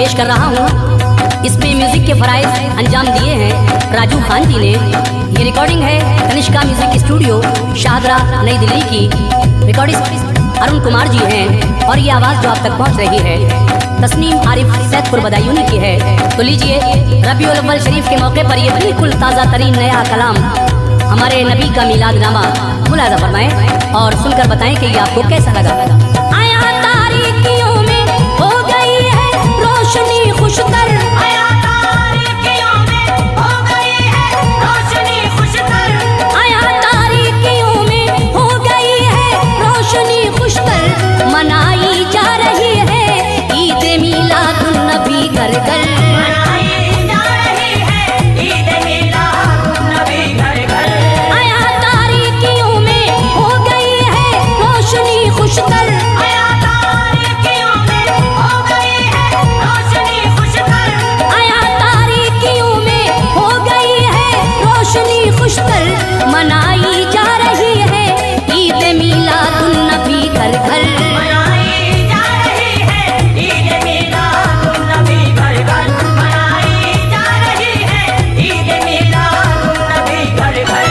पेश कर रहा हूँ। इसमें म्यूजिक के फराइज अंजाम दिए हैं राजू खान जी ने। ये रिकॉर्डिंग है कनिष्का म्यूजिक स्टूडियो शाहदरा नई दिल्ली की। रिकॉर्डिस्ट अरुण कुमार जी हैं और ये आवाज़ जो आप तक पहुँच रही है तस्नीम आरिफ सैदपुर बदायूनी की है। तो लीजिए रबीउल अव्वल शरीफ के मौके पर ये बिल्कुल ताज़ा तरीन नया कलाम हमारे नबी का मिलादनामा मुलाज़ा फरमाएं और सुनकर बताएं कि ये आपको कैसा लगा। आया तारीकियों में हो गई है रोशनी खुशतर, आया तारीकियों में हो गई है रोशनी खुशतर, आया तारीकियों में हो गई है रोशनी खुशतर। मनाई जा रही है ईद मिलादुन नबी घर घर, मनाई जा रही है ईद मिलादुन नबी घर घर। आया तारीकियों में हो गई है रोशनी खुशतर, आया तारीकियों में हो गई है रोशनी खुशतर, आया तारीकियों में हो गई है रोशनी खुशतर। मनाई जा रही है ईद मिलादुन नबी घर घर, मनाई जा रही है ईद मिलादुन नबी घर घर, मनाई जा रही है ईद मिलादुन नबी घर घर।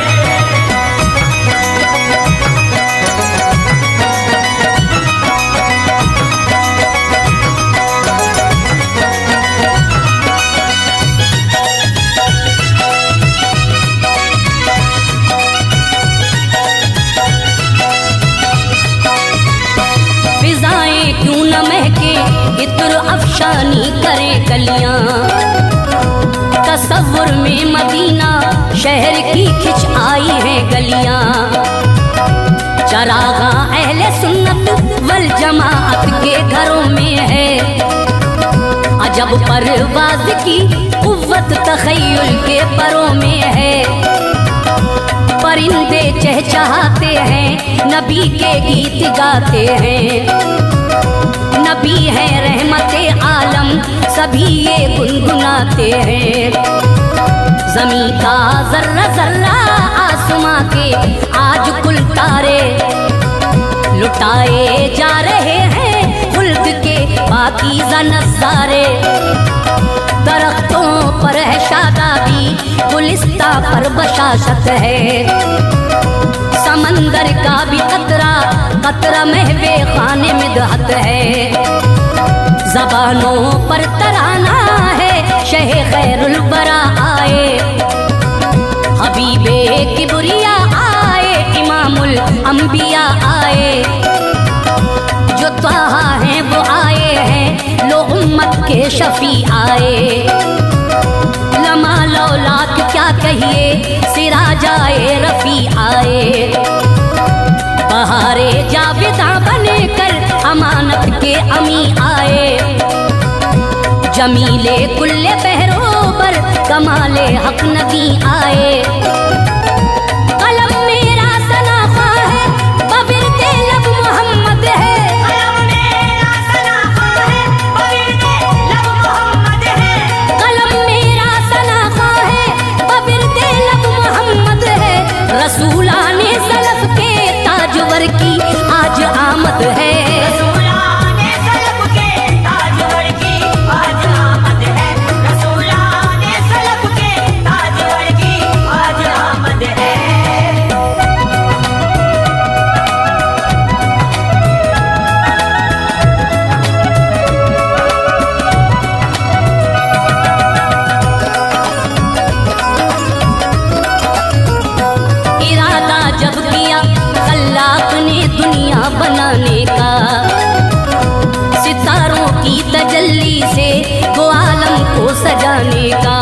फिजाएं क्यों न महके इत्र अफशानी करे कलियां, तसव्वुर में मदीना शहर की खिंच आई है गलियां। चरागा अहले सुन्नत वल जमाअत के घरों में है, अजब परवाज़ की कुव्वत तख़य्युल के परों में है। परिंदे चहचहाते हैं नबी के गीत गाते हैं, नबी है रहमते आलम सभी ये गुनगुनाते हैं। ज़मीं का ज़र्रा ज़र्रा आसमां के आज कुल तारे लुटाए जा रहे हैं खुल्द के पाकीज़ा नज़ारे। दरख्तों पर है शादाबी गुलिस्ता पर बशाशत है, समंदर का भी कतरा कतरा महवे खाने में दहत है। ज़बानों पर तराना है शहे खैरुल बरा आए, हबीबे किबरिया आए इमामुल अंबिया आए। जो त्वाहा हैं वो आए हैं लो उम्मत के शफी आए। लमा लौलाक क्या कहिए सिरा जाए रफी आए। बहारे जावेदा बने कर अमानत के अमी आए। जमीले कुल्ले बहरोबर कमाले हक नबी आए। कलम मेरा सनाफा है बबिरते लब मोहम्मद है, कलम मेरा सनाफा है बबिरते लब मोहम्मद है, कलम मेरा सनाफा है बबिरते लब मोहम्मद है। रसूलाने सलफ के ताजवर की आज आमद है, रसूलाने सलफ के ताजवर की आज आमद है, रसूलाने सलफ के ताजवर की आज आमद है। इरादा जब किया अल्लाह ने दुनिया बनाने का, सितारों की तजल्ली से वो आलम को सजाने का।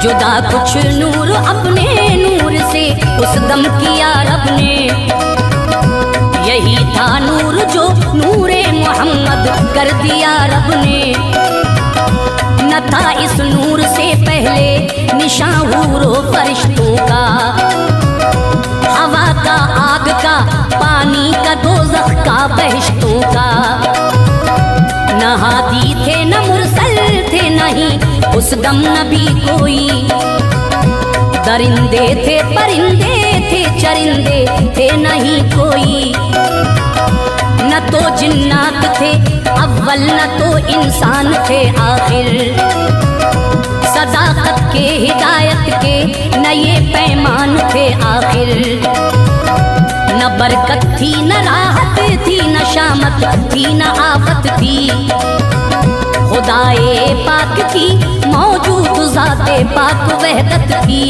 जुदा कुछ नूर अपने नूर से उस दम किया रब ने, यही था नूर जो नूरे मोहम्मद कर दिया रब ने। न था इस नूर से पहले निशां हूरो फरिश्तों का, हवा का आग का पानी का दोज़ख का बहिश्तों का। न हादी थे न मुरसल थे नहीं उस दम नबी कोई, दरिंदे थे परिंदे थे चरिंदे थे नहीं कोई। न तो जिन्नात थे अव्वल, न तो इंसान थे आखिर। सदाकत के हिदायत के न ये पैमान थे आखिर। न बरकत थी न राहत थी, न शामत थी न आफत थी। खुदाए पाक की मौजूद ज़ाते पाक वहदत थी।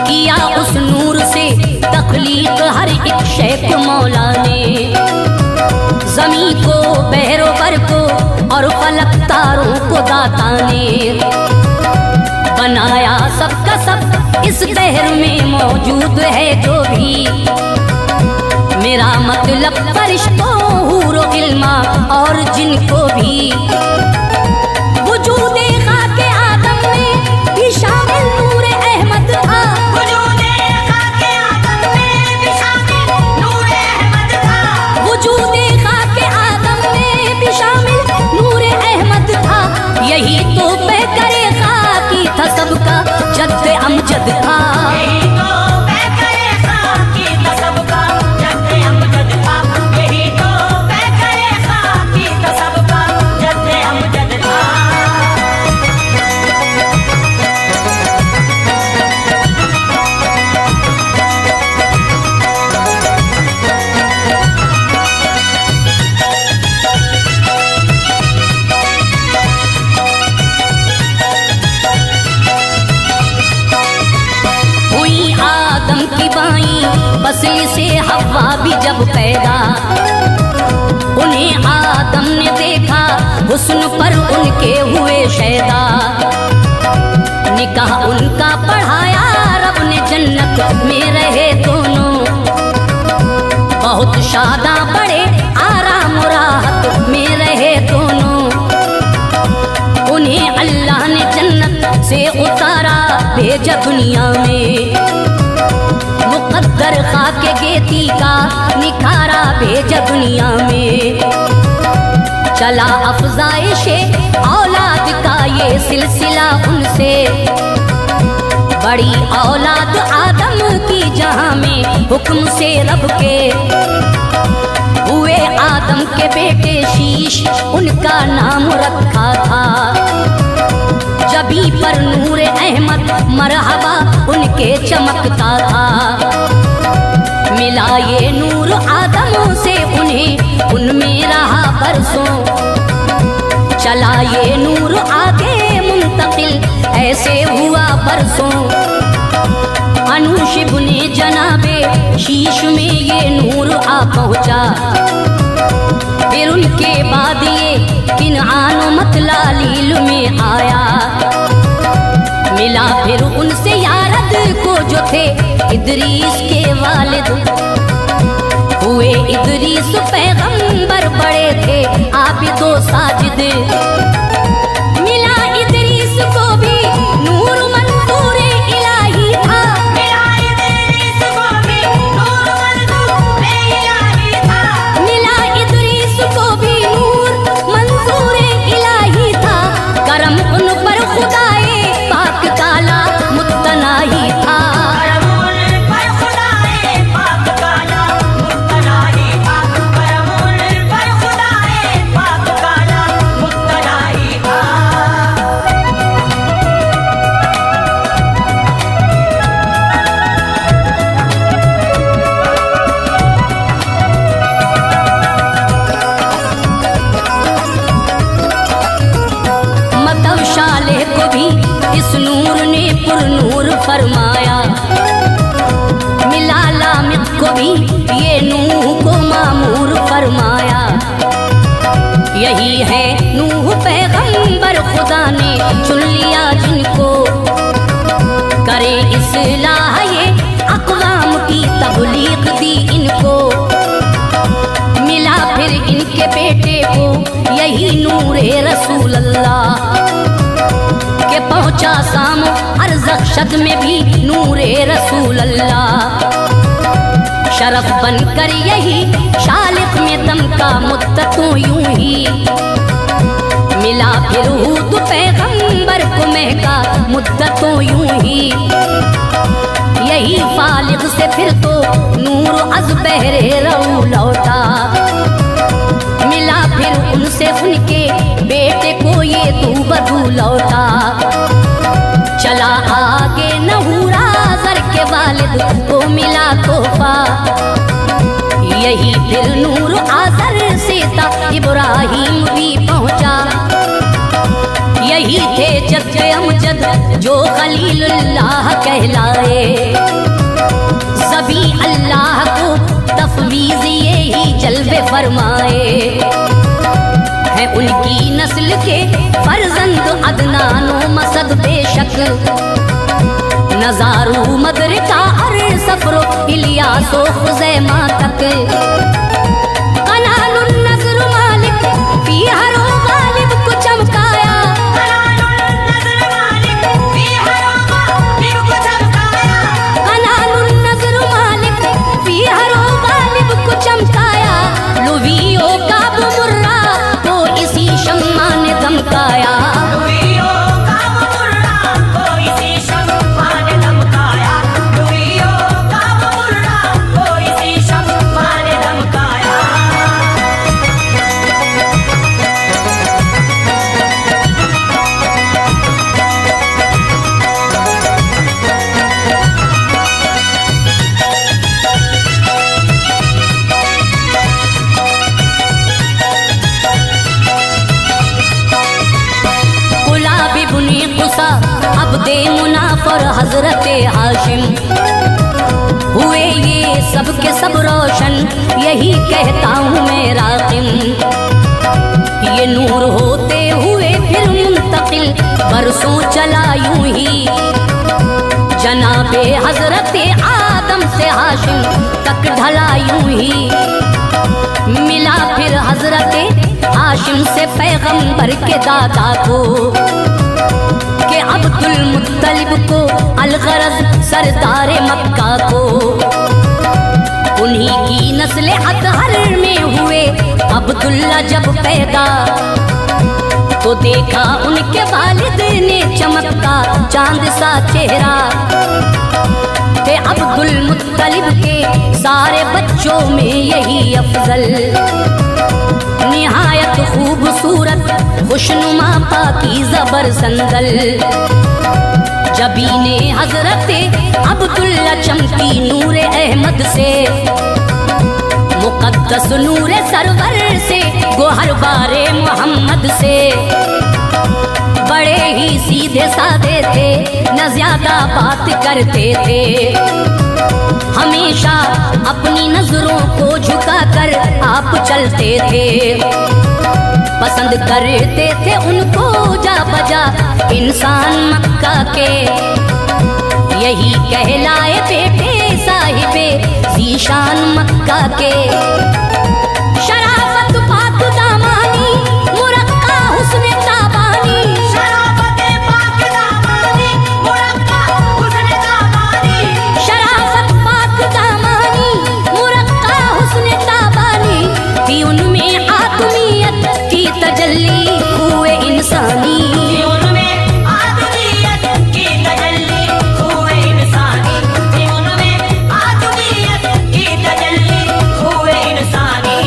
किया उस नूर से तख्लीक हर एक शै को मौला ने। ज़मीं को बहरो बर को और फलक तारों को दाता ने। बनाया सबका सब इस दहर में मौजूद है जो भी। मेरा मतलब फरिश्तों हूरो इल्मा और जिनको भी। वजूदे खाके आदम में भी शामिल नूरे अहमद था। वजूदे खाके आदम में भी शामिल नूरे अहमद था। वजूदे खाके आदम में भी शामिल नूरे अहमद था। यही तो पैकरे खाकी था सबका जद्द अमजद था। असली से हवा भी जब पैदा, उन्हें आदम ने देखा हुस्न पर उनके हुए शैदा। निकाह उनका पढ़ाया रब ने जन्नत में रहे दोनों। बहुत शादा बड़े आराम राहत में रहे दोनों। उन्हें अल्लाह ने जन्नत से उतारा भेजा दुनिया में। मुकद्दर खाके गेती का निखारा भेजा दुनिया में। चला अफजाइशे औलाद का ये सिलसिला उनसे। बड़ी औलाद आदम की जहां में हुक्म से रब के। हुए आदम के बेटे शीश उनका नाम रखा था। जबी पर नूर अहमद मरहबा उनके चमकता था। मिला ये नूर आदम से उन्हें उनमें रहा बरसों। चला ये नूर आगे मुंतकिल ऐसे हुआ बरसों। अनुशिब ने जनाबे शीश में ये नूर आ पहुंचा। फिर उनके बाद ये किनआन मतलालील में आया। मिला फिर उनसे यारद को जो थे इदरीस के वालिद। हुए इदरीस पैगंबर बड़े थे आबिदो साजिद। मिला इदरीस को भी नूर मंसूरे इलाही था। मिला इदरीस को भी नूर मंसूरे इलाही था। मिला इदरीस को भी नूर मंसूरे इलाही था। करम उन पर खुदाए पाक ताला मुत्तनाही था। इस नूर ने पुरनूर फरमाया। मिला लामिक को भी ये नूह को मामूर फरमाया। यही है नूह पैगंबर खुदा ने चुन लिया जिनको। करे इस्लाह ये अक़वाम की तबलीग दी इनको। मिला फिर इनके बेटे को यही नूरे रसूल अल्लाह के पहुंचा सामो अर्ज़ख्शद में भी नूरे रसूल अल्लाह। शरफ बनकर यही शालिक में दमका मुद्दतों यूं ही। मिला फिर हूद पैगंबर को महका मुद्दतों यूं ही। यही फालिक से फिर तो नूर अज़ बहरे रऊ लौटा। फिर उनसे उनके बेटे को ये तू बधू लौटा। चला आगे नहूरा ज़र के वालिद को मिला तोहफा। यही फिर नूर आज़र से था इब्राहिम भी पहुंचा। यही थे जद अमजद जो खलीलुल्लाह कहलाए। सभी अल्लाह को तफवीज़ यही जल्वे फरमाए। है उनकी नस्ल के फर्जंद अदनानो मसद बेशक। नजारू मदरका और सफरो इलियासो खुज़ैमा तक। कनानुन नज़र मालिक फी हरो गालिब को चमकाया। कनानुन नज़र मालिक फी हरो गालिब को चमकाया। लुवियो का मुर्रा को इसी शम्मा ने दमकाया। अब दे मुनाफर हजरत हाशिम हुए ये सब के सब रोशन। यही कहता हूँ मैं राकिम। ये नूर होते हुए फिर मुंतकिल बरसों चला यूं ही। जनाबे हजरत आदम से हाशिम तक ढला यूं ही। मिला फिर हजरत हाशिम से पैगंबर के दादा को के अब्दुल मुत्तलिब को अलगरज सरदार मक्का को। उन्हीं की नस्ल अतहर में हुए अब्दुल्ला जब पैदा। तो देखा उनके वालिद ने चमकता चांद सा चेहरा। के अब्दुल मुत्तलिब के सारे बच्चों में यही अफजल। निहायत खूबसूरत खुशनुमा पाकीज़ा बरसंदल। जबीने हजरत अब्दुल्ला चमकी नूरे अहमद से। मुक़द्दस नूरे सरवर से गोहर बारे मोहम्मद से। बड़े ही सीधे साधे थे न ज्यादा बात करते थे। हमेशा अपनी नजरों को झुकाकर आप चलते थे। पसंद करते थे उनको जा बजा इंसान मक्का के। यही कहलाए बेटे साहिबे ज़ीशान मक्का के। शराफत पाक दामानी मुरक्का हुस्न ताबानी। शराफत पाक दामानी मुरक्का हुस्न ताबानी। शराफत पाक दामानी मुरक्का हुस्न ताबानी। थी उनमें आदमियत की तजल्ली हुए इंसानी। उनमें आदमियत की तजल्ली हुए इंसानी। उनमें आदमियत की तजल्ली हुए इंसानी।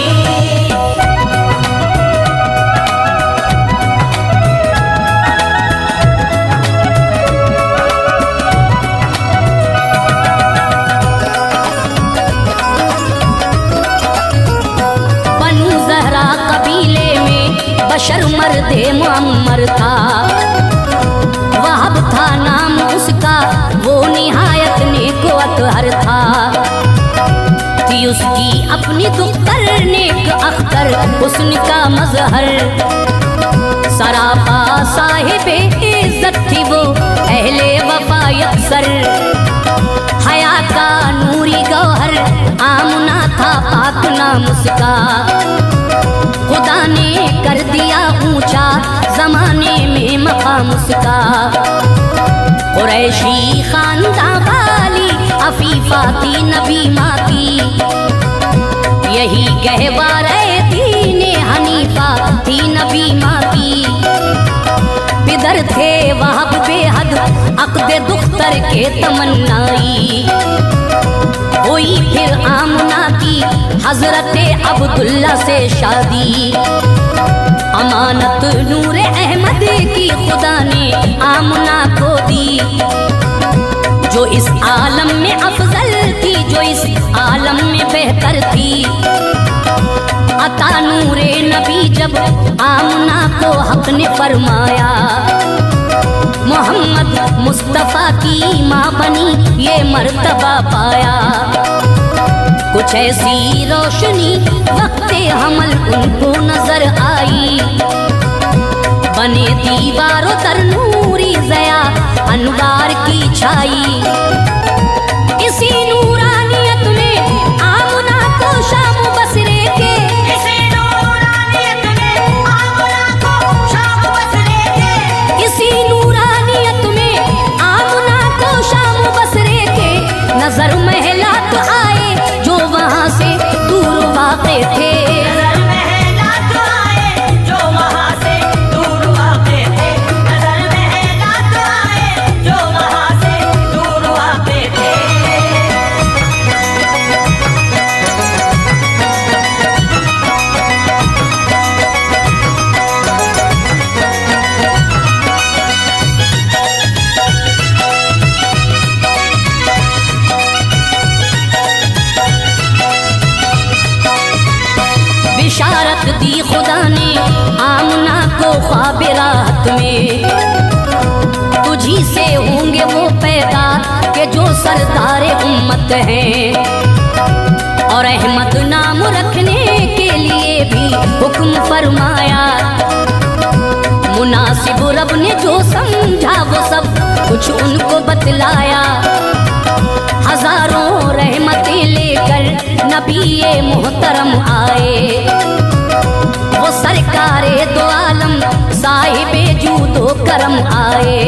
बनु ज़हरा कबीले में बशर मर्दे मुअम्मर था। वहब था नाम उसका वो निहायत नेको अतहर था। थी उसकी अपनी दुख्तर नेक अख्तर हुस्न का मजहर। सरापा साहिबे इज्जत थी वो अहले वफा यकसर। हया का नूरी गौहर आमना था पाक नाम उसका। खुदा ने कर दिया ऊंचा जमाने में मकाम उसका। कुरैशी खानदां वाली अफीफा थी नबी माँ की। यही गहवारे दीने हनीफा थी नबी माँ की। बेहतर थे वहाब बेहद अक़दे दुख्तर के तमन्नाई। हुई फिर आमना की हजरत अब्दुल्ला से शादी। अमानत नूरे अहमद की खुदा ने आमना को दी, जो इस आलम में अफजल थी, जो इस आलम में बेहतर थी। अता नूरे नबी जब आमना को हक ने फरमाया, मोहम्मद मुस्तफ़ा की माँ बनी ये मर्तबा पाया। कुछ ऐसी रोशनी वक्ते हमल उनको नजर आई, बने दीवारों तर नूरी ज़या अनवार की छाई। इसी नूरानियत में आमना को शाम बसरे के, इसी नूरानियत में आमना को शाम बसरे के, इसी नूरानियत में आमना को शाम बसरे के। नजर महलात आए जो वहाँ से दूर वाक़े थे, बिशारत दी खुदा ने आमना को ख्वाब रात में। तुझी से होंगे वो पैदा के जो सरदार उम्मत हैं, और अहमद नाम रखने के लिए भी हुक्म फरमाया। मुनासिब रब ने जो समझा वो सब कुछ उनको बतलाया। हजारों रहमतें लेकर नबी ये मोहतरम आए, वो सरकारे दो आलम साहिबे जूदो करम आए।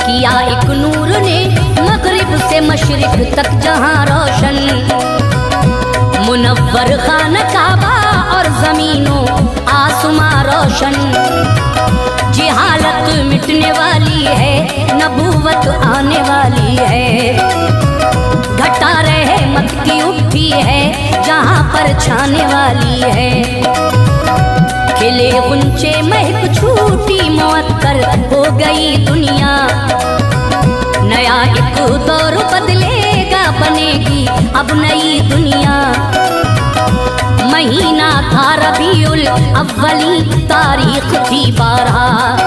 किया एक नूर ने मगरिब से मशरिक तक जहां रोशन, मुनव्वर खान काबा और जमीनों आसमां रोशन। जिहालत मिटने वाली है, नबूवत आने वाली है। घटा रहमत की उठी है जहाँ पर छाने वाली है। खिले गुंचे महक छूटी मुअत्तर हो गई दुनिया। नया एक दौर बदलेगा, बनेगी अब नई दुनिया। महीना था रबीउल अव्वली, तारीख थी 12।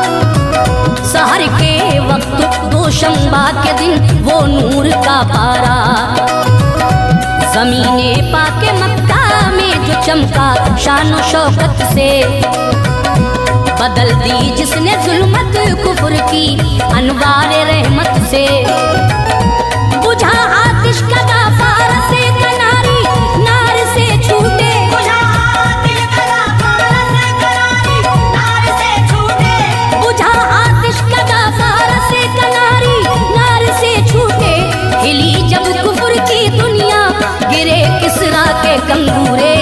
सहर के वक्त दोशंबा के दिन वो नूर का पारा। ज़मीने पाके मक्का में जो चमका शान शौकत से, बदल दी जिसने जुल्मत कुफ्र की अनवार रहमत से। बुझा आतिश का दाफार से कनारी नार से छूटे, बुझा आतिश का दाफार से कनारी नार से छूटे, बुझा आतिश का दाफार से कनारी नार से छूटे। हिली जब कुफ्र की दुनिया, गिरे किसरा के कंगूरे।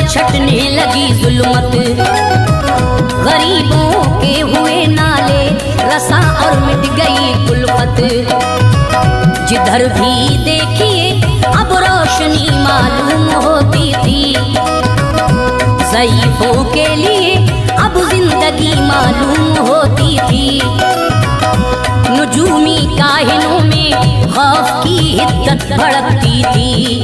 छटने लगी जुल्मत, गरीबों के हुए नाले रसा और मिट गई कुल्फत। जिधर भी देखिए अब रोशनी मालूम होती थी, ज़ईफ़ों के लिए अब जिंदगी मालूम होती थी। नुजूमी काहिनों में खौफ की हिद्दत भड़कती थी।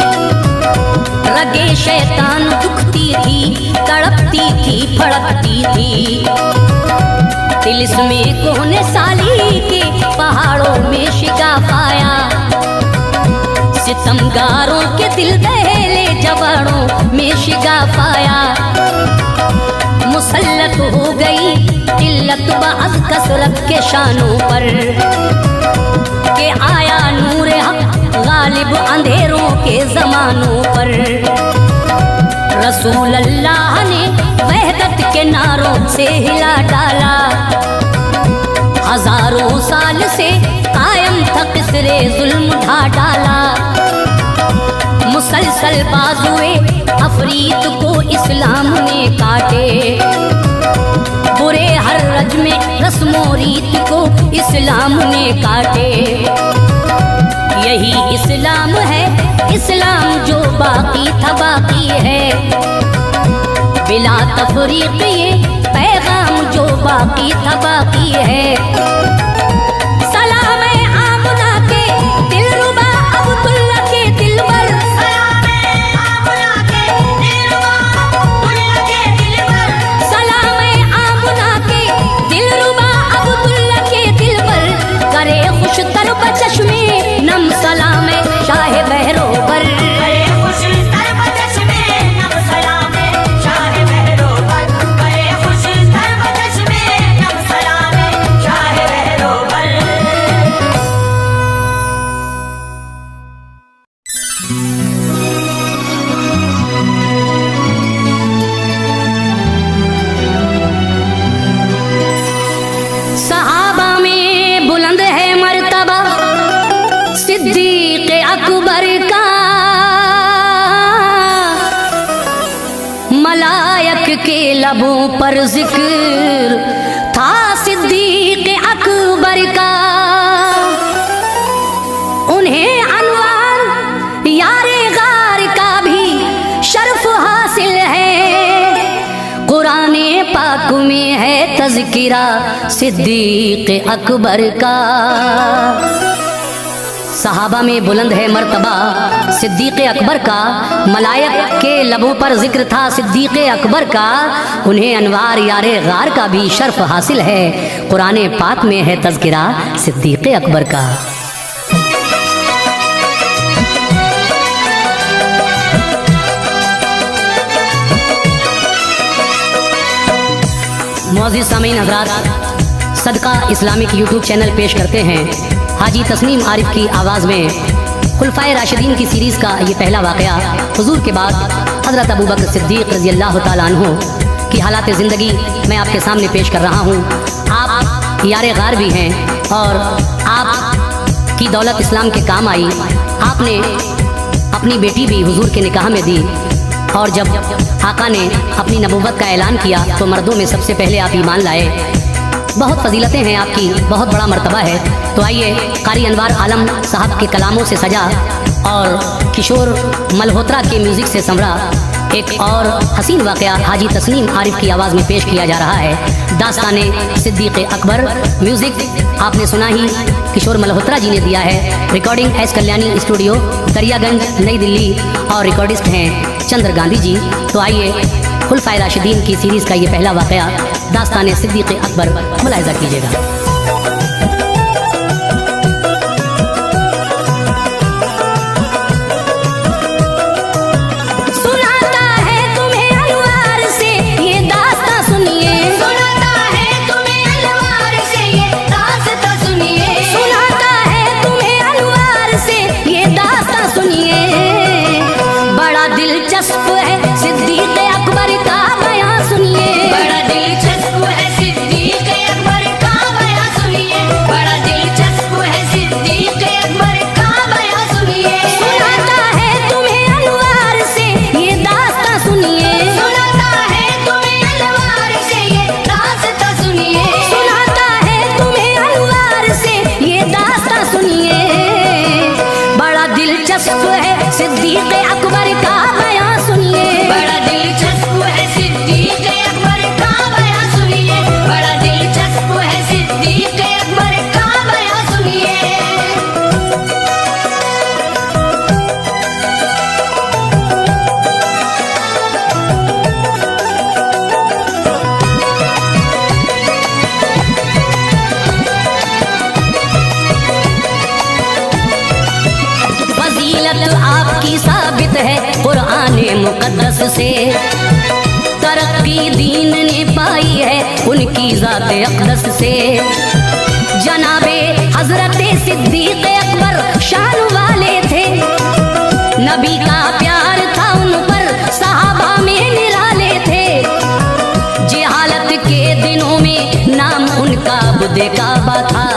रगे शैतान दुखती थी, तड़पती थी, फड़कती थी। तिलिस्में कोने साली के पहाड़ों में शिगाफ आया। सितमगारों के दिल दहले जवाड़ों में शिगाफ आया। मुसल्लत हो गई किल्लत बाज़ कसरत के शानों पर, के आया नूर हक गालिब अंधेरों के जमानों पर। रसूल अल्लाह ने वहदत के नारों से हिला डाला, हजारों साल से कायम था किसरे जुल्म ढा डाला। मुसलसल बाजुए अफरीत को इस्लाम ने काटे, बुरे हर रज में रस्मों रीत को इस्लाम ने काटे। यही इस्लाम है, इस्लाम जो बाकी था बाकी है, बिला तफरीक ये पैगाम जो बाकी था बाकी है। सलाम आमना के दिलरुबा अब्दुल्ला के दिलबर, सलाम आमना के दिलरुबा अब्दुल्ला के दिलबर, सलाम आमना के दिलरुबा अब्दुल्ला के दिलबर। करे खुश तरब चश्मे नम सलाम शाह बहरो पर, करे खुश तरब चश्मे नम सलाम शाह बहरो पर, करे खुश तरब चश्मे नम सलाम शाह बहरो पर। सहाबा में बुलंद है मर्तबा सिद्दीक़ अकबर का, मलायक के लबों पर जिक्र था सिद्दीक़ अकबर का। उन्हें अनवार यारे गार का भी शर्फ हासिल है, कुराने पाक में है तज़किरा सिद्दीक़ अकबर का। सहाबा में बुलंद है मर्तबा सिद्दीक़ अकबर का, मलायक के लबों पर जिक्र था सिद्दीक़ अकबर का। उन्हें अनवार यारे गार का भी शर्फ हासिल है, कुरान पाक में है तज़किरा सिद्दीक़ अकबर का। मुअज़्ज़िज़ सामीन हज़रात, सदका इस्लामिक यूट्यूब चैनल पेश करते हैं हाजी तस्नीम आरिफ की आवाज़ में खुलफाए राशिदीन की सीरीज़ का ये पहला वाक़या। हुजूर के बाद हज़रत अबू बकर सिद्दीक़ रज़ी अल्लाह ताला अन्हु की हालात ज़िंदगी मैं आपके सामने पेश कर रहा हूँ। आप यारे गार भी हैं और आप की दौलत इस्लाम के काम आई। आपने अपनी बेटी भी हुजूर के निकाह में दी और जब आका ने अपनी नबूवत का ऐलान किया तो मर्दों में सबसे पहले आप ईमान लाए। बहुत फजीलतें हैं आपकी, बहुत बड़ा मर्तबा है। तो आइए कारी अनवार आलम साहब के कलामों से सजा और किशोर मल्होत्रा के म्यूज़िक से संवरा एक और हसीन वाक़या हाजी तस्नीम आरिफ की आवाज़ में पेश किया जा रहा है। दास्ताने सिद्दीक़ अकबर। म्यूज़िक आपने सुना ही किशोर मल्होत्रा जी ने दिया है। Recording S Kalyani studio Daryaganj नई दिल्ली और रिकॉर्डिस्ट हैं चंद्र गांधी जी। तो आइए खुलफाए राशिदीन की सीरीज़ का ये पहला वाक़या दास्ताने सिद्दीक़ अकबर मुलाहिज़ा कीजिएगा। दिलचस्प है सिद्दीक़ अकबर का बयां सुनिए, बड़ा दिलचस्प है सिद्दीक़ अकबर का बयां सुनिए, बड़ा दिलचस्प है सिद्दीक़ अकबर का बयां सुनिए। सुनाता है तुम्हें अनवार से ये दास्तां सुनिए, सुनाता है तुम्हें अनवार से ये दास्तां सुनिए, सुनाता है तुम्हें अनवार से ये दास्तां सुनिए। बड़ा दिलचस्प है सिद्दीक़ अकबर का बयां सुनिए, बड़ा दिलचस्प है सिद्दीक़ अकबर का बयां सुनिए, बड़ा दिलचस्प है सिद्दीक़ अकबर का बयां सुनिए। फजीलत आपकी साबित है कुरान मुक़द्दस से, तरक्की दीन ने पाई है उनकी ज़ात अक़दस से। जनाबे हजरत सिद्दीक़ अकबर शान वाले थे, नबी का प्यार था उन पर, सहाबा में निराले थे। जिहालत के दिनों में नाम उनका बुदे काबा था,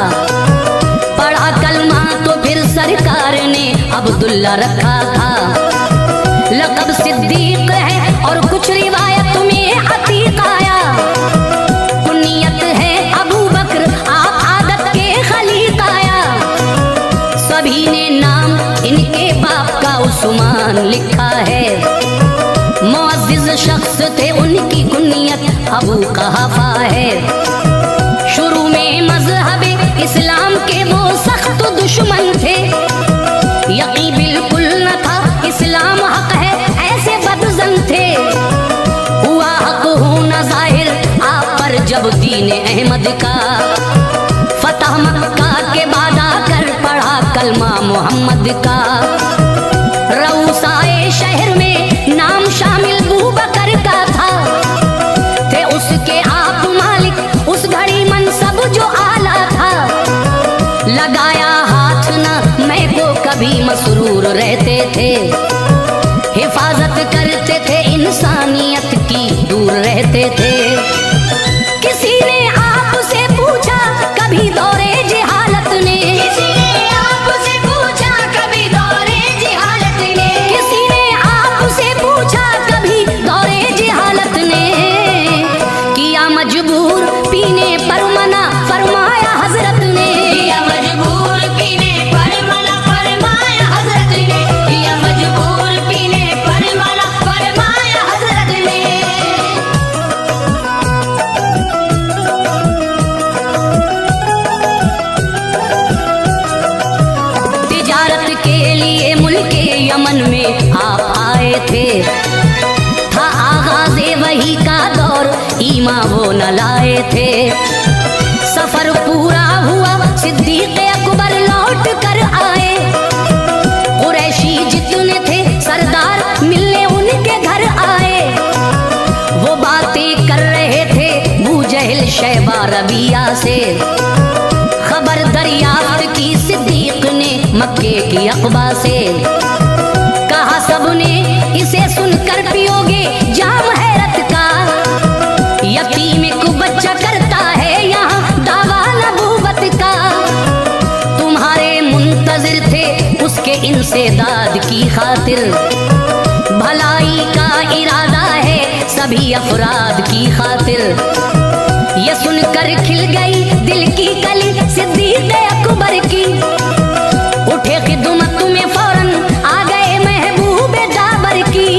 पढ़ा कलमा तो फिर सरकार ने अब्दुल्ला रखा था। लक़ब सिद्दीक़ है और कुछ रिवायत में अतीक आया, कुनियत है अबू बकर, आप आदत के खलीक आया। सभी ने नाम इनके बाप का उस्मान लिखा है, मुअज़्ज़िज़ शख्स थे उनकी कुनियत अबू कहाफा है। शुरू में मज़हब इस्लाम के वो सख्त दुश्मन थे, यकीन बिल्कुल न था इस्लाम हक है, ऐसे बदज़न थे। हुआ हक होना ज़ाहिर आप पर जब दीन अहमद का फतह मक्का के बाद आकर पढ़ा कलमा मोहम्मद का। रऊसाए शहर में नाम शामिल बू बकर का था, थे उसके आप मालिक, उस घड़ी मनसब जो आला था। लगाया हाथ न मैं को कभी मसरूर रहते थे, हिफाजत करते थे इंसानियत की, दूर रहते थे। किसी ने आपसे पूछा कभी दौरे जिहालत ने, किसी ने आपसे पूछा कभी दौरे जिहालत ने, किसी ने आपसे पूछा कभी दौरे जिहालत ने। किया मजबूर पीने पर मना फरमाया हजरत ने, किया मजबूर पीने पर मना फरमाया हजरत ने, किया मजबूर पीने पर मना फरमाया हजरत ने। तिजारत के लिए मुल्के यमन में आप आए थे, था आगाज़े वही का दौर, ईमा वो न लाए थे। सफर पूरा हुआ सिद्दीक़ अकबर लौट कर आए, कुरैशी जितने थे सरदार मिलने उनके घर आए। वो बातें कर रहे थे बू जहल शैबा रबिया से, खबर दरियाफ्त की सिद्दीक़ ने मक्के की अक़बा से। कहा सबने इसे सुनकर पियोगे जाम हैरत का, यतीम को बच्चा करता है यहाँ दावा नबूवत का। तुम्हारे मुंतज़िर थे उसके इंसेदाद की खातिर, भलाई का इरादा है सभी अफराद की खातिर। ये सुनकर खिल गई दिल की कली सिद्दीक़ अकबर की, उठे खिदमत में फौरन आ गए महबूब जाबर की।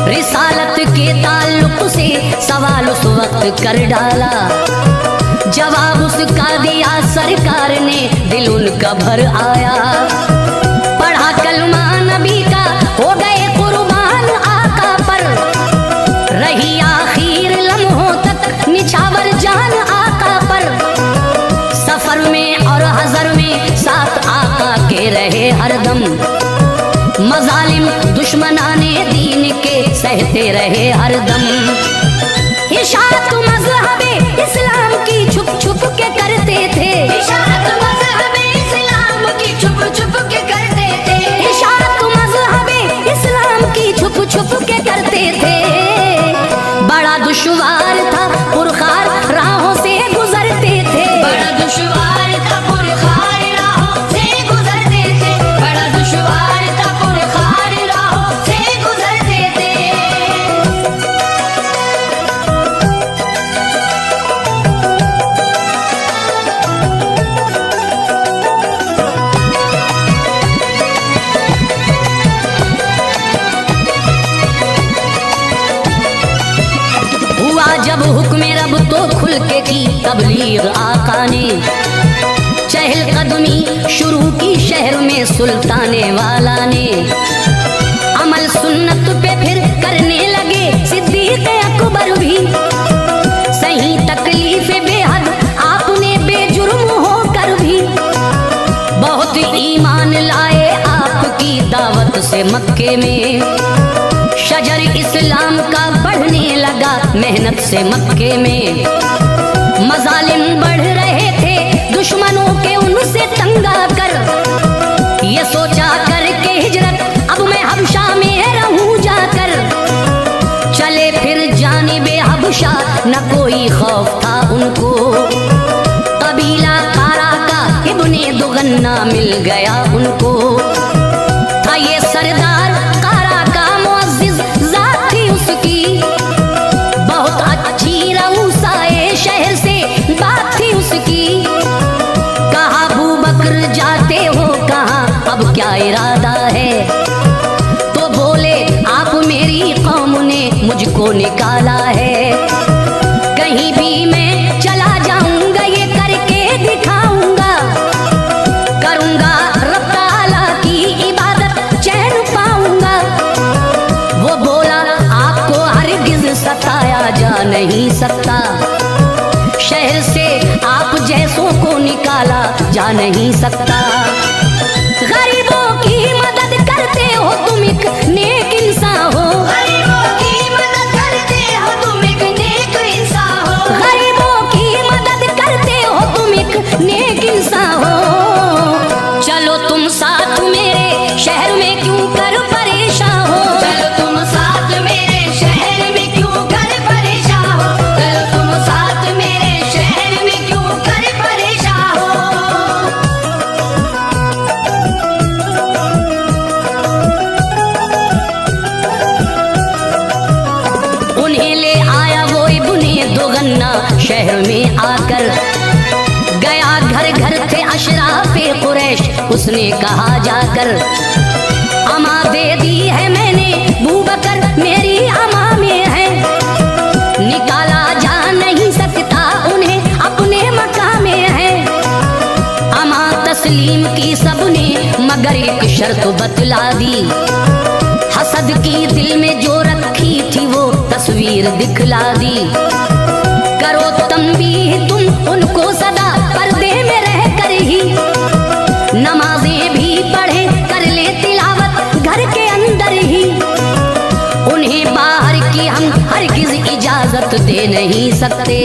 रिसालत के ताल्लुक से सवाल उस वक्त कर डाला, जवाब उसका दिया सरकार ने, दिल उनका भर आया। पढ़ा कलमा नबी का हो गए कुर्बान आका पर, रही आखिर लम्हों तक निछावर जान आका पर। सफर में और हजर में साथ आका के रहे हरदम, मजालिम दुश्मनाने दीन के सहते रहे हरदम। इशाअत मज़हबे इस्लाम की छुप छुप के करते थे, इशाअत मज़हबे इस्लाम की छुप छुप के करते थे, इशाअत मज़हबे इस्लाम की छुप छुप के करते थे। बड़ा दुश्वार था पुरखार राहों से गुजरते थे, बड़ा दुश्वार था पुरखार राहों से गुजरते थे, बड़ा दुश्वार था पुरखार राहों से गुजरते थे। जब हुक्म रब तो खुल के की तबलीग आका ने, चहलकदमी शुरू की शहर में सुल्ताने वाला ने। अमल सुन्नत पे फिर करने लगे सिद्दीक़ अकबर भी, सही तकलीफ बेहद आपने बेजुर्म होकर भी। बहुत ईमान लाए आपकी दावत से मक्के में, दर्जर इस्लाम का बढ़ने लगा मेहनत से मक्के में। मजालिम बढ़ रहे थे दुश्मनों के उनसे तंगा कर। ये सोचा कर के हिजरत अब मैं हबशा में रहूं जाकर। चले फिर जानिबे हबशा न कोई खौफ था उनको। कबीला कारा का इब्ने दुगन्ना मिल गया उनको। था ये सरदार कारा का मुअज्जिज जात थी उसकी। बहुत अच्छी रऊसाए शहर से बात थी उसकी। कहा अबू बकर जाते हो कहाँ अब क्या इरादा है। तो बोले आप मेरी कौम ने मुझको निकाला है। कहीं भी मैं चला जाऊंगा ये करके दिखाऊंगा। करूंगा रब ताला की इबादत चैन पाऊंगा। वो बोला आपको हरगिज सताया जा नहीं सकता। शहर से आप जैसों को निकाला जा नहीं सकता। गरीबों की मदद करते हो तुम एक नेक इंसान हो। गरीबों की मदद करते हो तुम एक नेक इंसान हो। गरीबों की मदद करते हो तुम एक नेक इंसान हो। चलो तुम साथ मेरे शहर में क्यों कर परेशान हो। चलो तुम साथ मेरे शहर में क्यों कर परेशान हो। चलो तुम साथ मेरे शहर में क्यों कर परेशान हो। उन्हें ले आया वो इब्ने दुगन्ना शहर में आकर। गया घर घर थे अशराफे कुरैश उसने कहा जाकर। अमा दे दी है मैंने बूबकर मेरी अमा में है। निकाला जा नहीं सकता उन्हें अपने मकाम में है। अमा तस्लीम की सबने मगर एक शर्त बतला दी। हसद की दिल में जो रखी थी वो तस्वीर दिखला दी। करो तंबीह तुम उनको सदा पर्दे में रह कर ही। नमाजें भी पढ़े कर ले तिलावत घर के अंदर ही। उन्हें बाहर की हम हरगिज इजाजत दे नहीं सकते।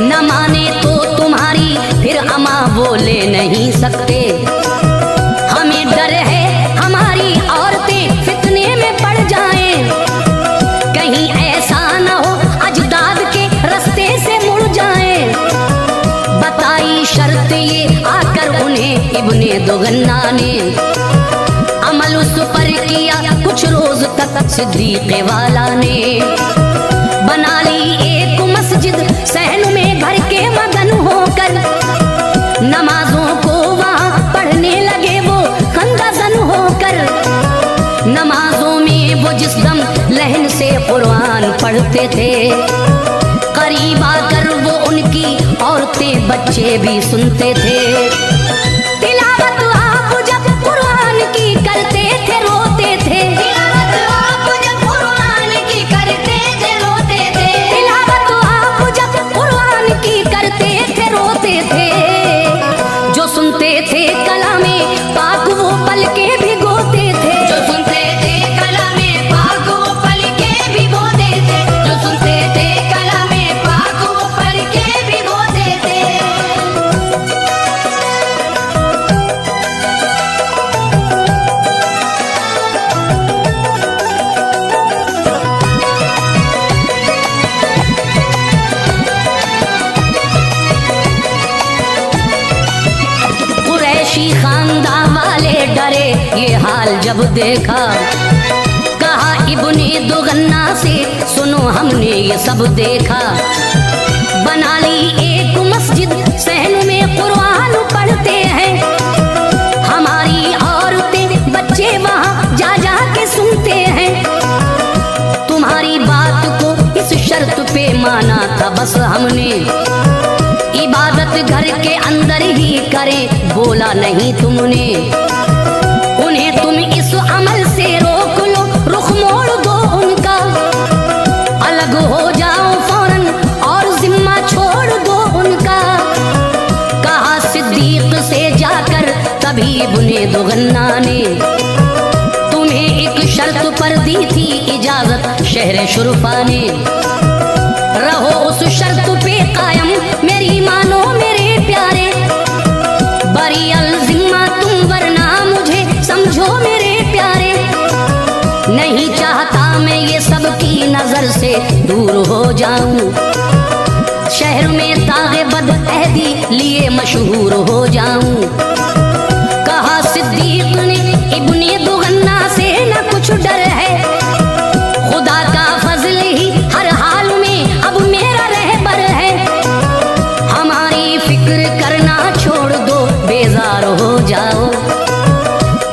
न माने तो तुम्हारी फिर अमा बोले नहीं सकते। हमें डर है हमारी औरतें फितने में पड़ जाएं। कहीं ऐसा न हो अजदाद के रास्ते से मुड़ जाएं। बताई शर्त ये आकर उन्हें इब्ने दुगन्ना ने। अमल उस पर किया कुछ रोज तक सिद्दीक वाला ने। बना ली एक मस्जिद सहन में भर के मगन होकर। नमाजों को वहाँ पढ़ने लगे वो खंदाजन होकर। नमाजों में वो जिस दम लहन से कुरान पढ़ते थे। करीब आकर वो उनकी औरतें बच्चे भी सुनते थे। तिलावत आप जब कुरान की करते थे रोते थे। तिलावत आप जब कुरान की करते थे रोते थे। तिलावत आप जब कुरान की करते थे रोते थे। जो सुनते थे कलामे पाक वो पलके भिगोते थे। जो सुनते थे कलामे पाक वो पलके भिगोते थे। जो सुनते थे कलामे पाक वो पलके भिगोते थे। कुरैशी खानदान वाले डरे ये हाल जब देखा। कहा इब्ने दुगन्ना से सुनो हमने ये सब देखा। बना ली एक मस्जिद सहन में कुरान पढ़ते हैं। हमारी औरतें बच्चे वहाँ जा जा के सुनते हैं। तुम्हारी बात को इस शर्त पे माना था बस हमने। इबादत घर के अंदर ही करें बोला नहीं तुमने। उन्हें तुम इस अमल से रोक लो रुख मोड़ दो उनका। अलग हो जाओ फौरन और जिम्मा छोड़ दो उनका। कहा सिद्दीक से जाकर तभी इब्ने दुगन्ना ने। तुम्हें एक शर्त पर दी थी शहर शुरफाने। रहो उस शर्त पे कायम मेरी मानो मेरे प्यारे, बरी अल जिम्मा तुम वरना मुझे समझो मेरे प्यारे। नहीं चाहता मैं ये सब की नजर से दूर हो जाऊं, शहर में तागे बद अहदी लिए मशहूर हो जाऊं। कहा सिद्दीक ने इब्ने दुगन्ना से न कुछ डर है, खुदा का फजल ही हर हाल में अब मेरा रहबर है। हमारी फिक्र करना छोड़ दो बेजार हो जाओ,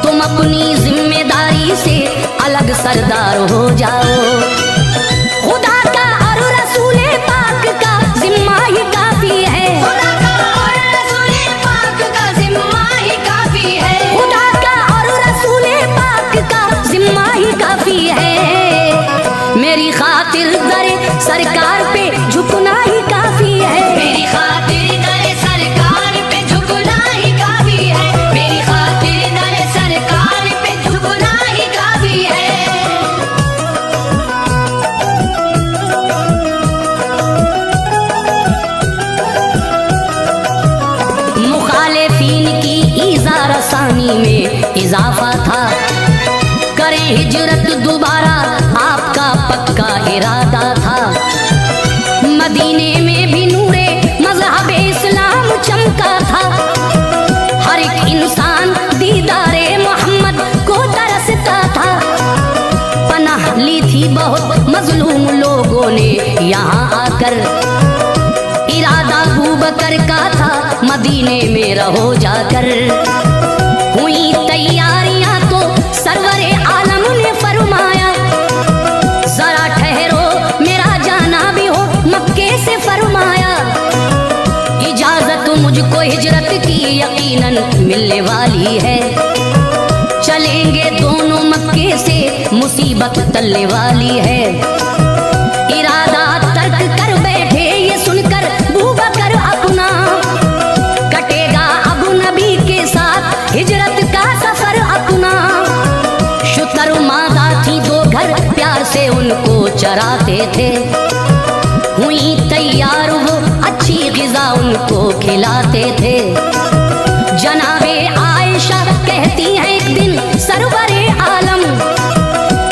तुम अपनी जिम्मेदारी से अलग सरदार हो जाओ। खुदा का और रसूले पाक का जिम्मा ही काफी है, खुदा का और रसूले पाक का जिम्मा ही काफी है, खुदा का और रसूले पाक का जिम्मा ही काफी है। मेरी खातिर दरे सरकार पे झुकना ही काफी है, मेरी खातिर दरे सरकार पे झुकना ही काफी है, मेरी खातिर दरे सरकार पे झुकना ही काफी है। मुखालिफीन की ईज़ा रसानी में इजाफा था, करें हिजरत दोबारा आपका पक्का इरादा था। मदीने में भी नूरे मज़हब इस्लाम चमका था, हर एक इंसान दीदारे मोहम्मद को तरसता था। पनाह ली थी बहुत मजलूम लोगों ने यहाँ आकर, इरादा अबू बकर का था मदीने में रहो जाकर। हुई तैयारियां तो सरवरे आलम ने फरमाया, जरा ठहरो मेरा जाना भी हो मक्के से फरमाया। इजाजत मुझको हिजरत की यकीनन मिलने वाली है, चलेंगे दोनों मक्के से मुसीबत टलने वाली है। इरादा तर्क कर बैठे ये सुनकर अबू बकर अपना, कटेगा अब नबी के साथ हिजरत का सफर अपना। शुतर मादा थी दो घर प्यार से उनको चराते थे, हुई तैयार वो अच्छी गिज़ा उनको खिलाते थे। जनाबे आयशा कहती हैं एक दिन सरवरे आलम,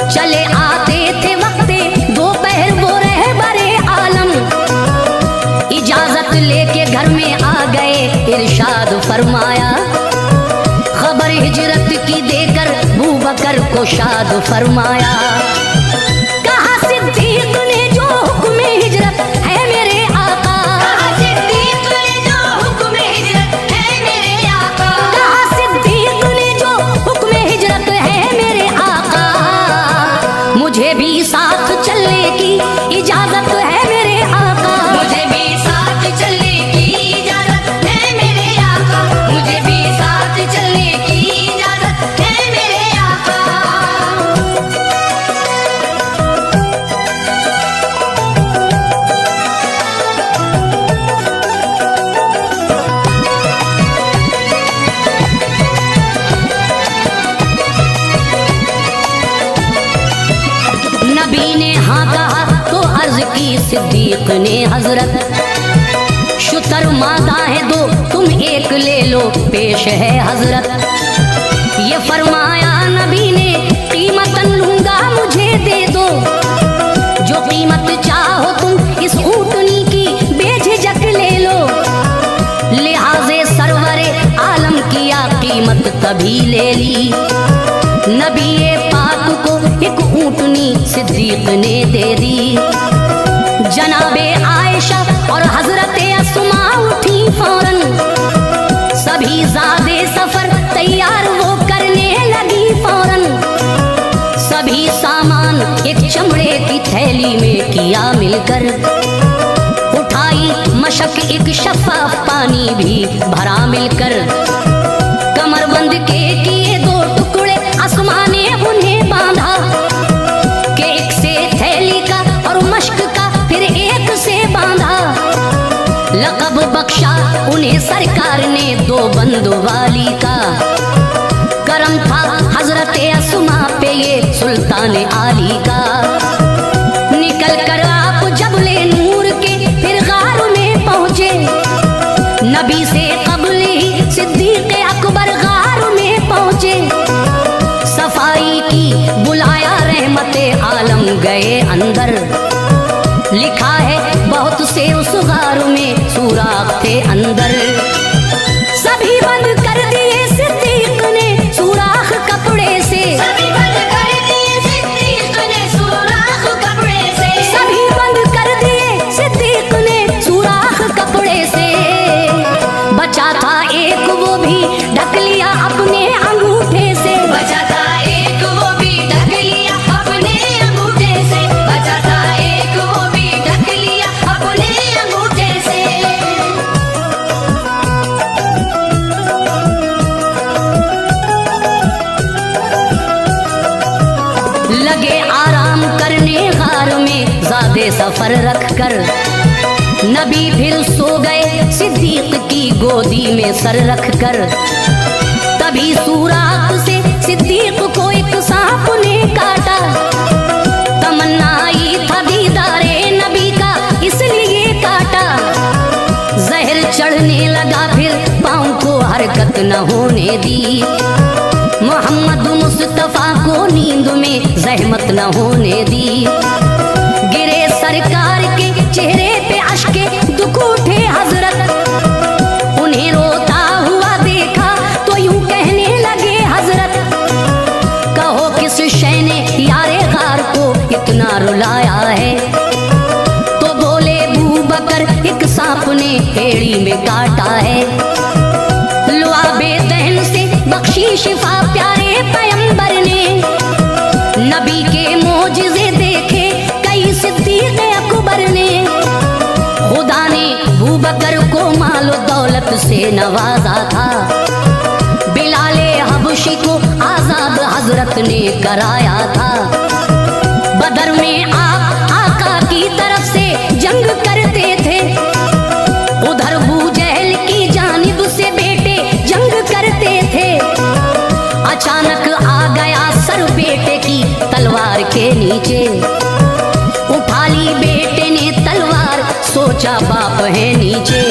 चले आते थे वक्ते दोपहर वो रहबरे आलम। इजाजत लेके घर में आ गए इरशाद फरमाया, खबर हिजरत की देकर अबू बकर को शाद फरमाया। कहा सिद्दीक ने जो हुक्म हिजरत है मेरे आका, कहा सिद्दीक ने जो हुक्म हिजरत है मेरे आका, कहा सिद्दीक ने जो हुक्म हिजरत है मेरे आका। मुझे भी साथ चलने की इजाजत है मेरे आका, मुझे भी साथ चलने की इजाजत है मेरे आका, मुझे भी साथ चलने की इजाजत है मेरे आका। नबी ने हाँ कहा तो अर्ज की सिद्दीक ने हजरत, शुतर मादा है दो तुम एक ले लो पेश है हजरत। ये फरमाया नबी ने कीमतन लूंगा मुझे दे दो, जो कीमत चाहो तुम इस ऊँटनी की बेझिझक ले लो। लिहाजे सरवरे आलम किया कीमत तभी ले ली, नबी पाक को एक ऊँटनी सिद्दीक ने दे दी। जनाबे आयशा और हजरत अस्मा उठी फौरन, सभी ज़ादे सफर तैयार वो करने लगी फौरन। सभी सामान एक चमड़े की थैली में किया मिलकर, उठाई मशक एक शफाफ पानी भी भरा मिलकर। कमरबंद के किए दो टुकड़े अस्मा ने उन्हें बांधा, के एक से थैली का और मशक का फिर एक से बांधा। लक़ब बख्शा उन्हें सरकार ने दो बंदवाली का, करम था हजरत अस्मा पे ये सुल्तान आली का। नबी से कबल ही सिद्दीक अकबर गार में पहुंचे, सफाई की बुलाया रहमते आलम गए अंदर। लिखा है बहुत से उस गार में सुराख थे अंदर, सभी बंद कर दिए सिद्दीक ने सुराख कपड़े से, सभी बंद कर दिए सिद्दीक ने सुराख कपड़े से, सभी बंद कर दिए सिद्दीक ने सुराख कपड़े से। बचा था एक वो भी ढक लिया अपने अंगूठे से, बचा था एक वो भी ढक लिया अपने अंगूठे से, बचा था एक वो भी ढक लिया अपने अंगूठे से। लगे आराम करने गार में ज़ादे सफर रख कर, नबी फिर सो गए सिद्दीक की गोदी में सर रख कर। तभी सुराख से सिद्दीक को एक सांप ने काटा, तमन्ना आई था दीदारे नबी का इसलिए काटा। जहर चढ़ने लगा फिर पाँव को हरकत न होने दी, मोहम्मद मुस्तफा को नींद में जहमत न होने दी। गिरे सरकार के चेहरे पे अश्के दुख उठे हजरत, उन्हें रोता हुआ देखा तो यूं कहने लगे हजरत, कहो किस शय ने यारे गार को इतना रुलाया है। तो बोले बू बकर एक सांप ने एड़ी में काटा है, लुआबे दहन से बख्शी शिफा प्यारे पैगंबर ने। नबी के मोजिज़े देखे कई सिद्दीक अकबर ने, खुदा ने अबू बकर को मालो दौलत से नवाजा था, बिलाले हबशी को आजाद हजरत ने कराया था। बदर में आप आका की तरफ से जंग करते थे, उधर अबू जहल की जानिब से बेटे जंग करते थे। अचानक आ गया सर बेटे की तलवार के नीचे, उठा ली बेटे ने तलवार सोचा बाप है नीचे।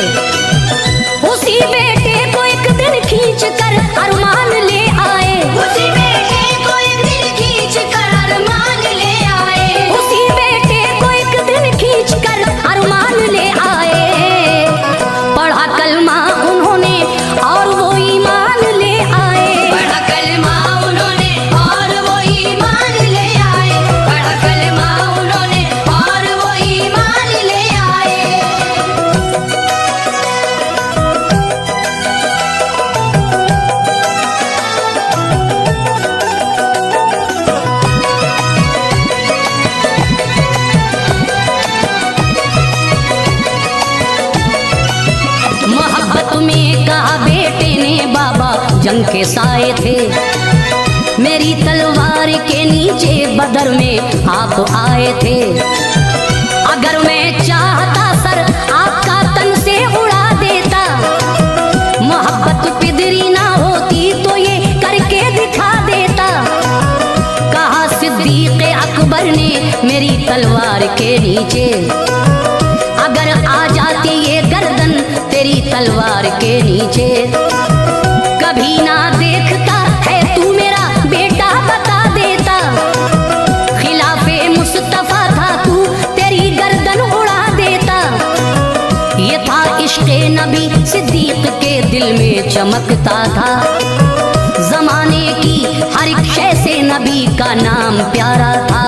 उसी बेटे को एक दिन खींच कर अरमान ले आए, उसी बेटे को एक दिन खींच कर अरमान ले आए, उसी बेटे को एक दिन खींच कर अरमान ले आए। पढ़ा कलमा उन्होंने और वो ईमान ले आए, पढ़ा कलमा उन्होंने और वो ईमान ले आए, पढ़ा कलमा उन्होंने और वो ईमान ले आए। मोहब्बत में कहा बेटे ने बाबा जंग के साए थे, मेरी तलवार के नीचे बदर में आप आए थे। अगर मैं चाहता सर आपका तन से उड़ा देता, मोहब्बत पिदरी ना होती तो ये करके दिखा देता। कहा सिद्दीक अकबर ने मेरी तलवार के नीचे, अगर आ जाती ये गर्दन तेरी तलवार के नीचे। कभी ना देखता है तू मेरा बेटा बता देता, खिलाफे मुस्तफा था तू तेरी गर्दन उड़ा देता। ये था इश्क़े नबी सिद्दीक के दिल में चमकता था, जमाने की हर एक शय से नबी का नाम प्यारा था।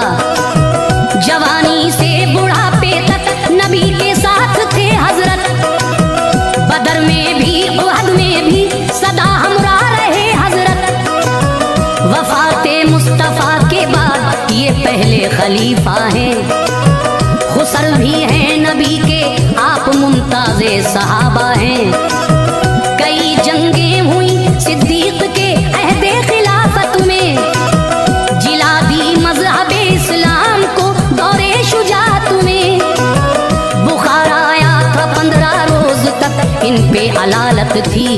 जवानी से बुढ़ापे तक नबी के साथ थे हजरत, बदर में भी उहद में भी सदा हमरा रहे हजरत। वफाते मुस्तफा के बाद ये पहले खलीफा हैं, खुसर भी हैं नबी के आप मुमताज़े सहाबा हैं। कई जंगें हुई सिद्दीक के अहदे खिलाफत में, जिला दी मज़हब इस्लाम को दौरे शुजात में। बुखार आया था 15 रोज तक इन पे अलालत थी,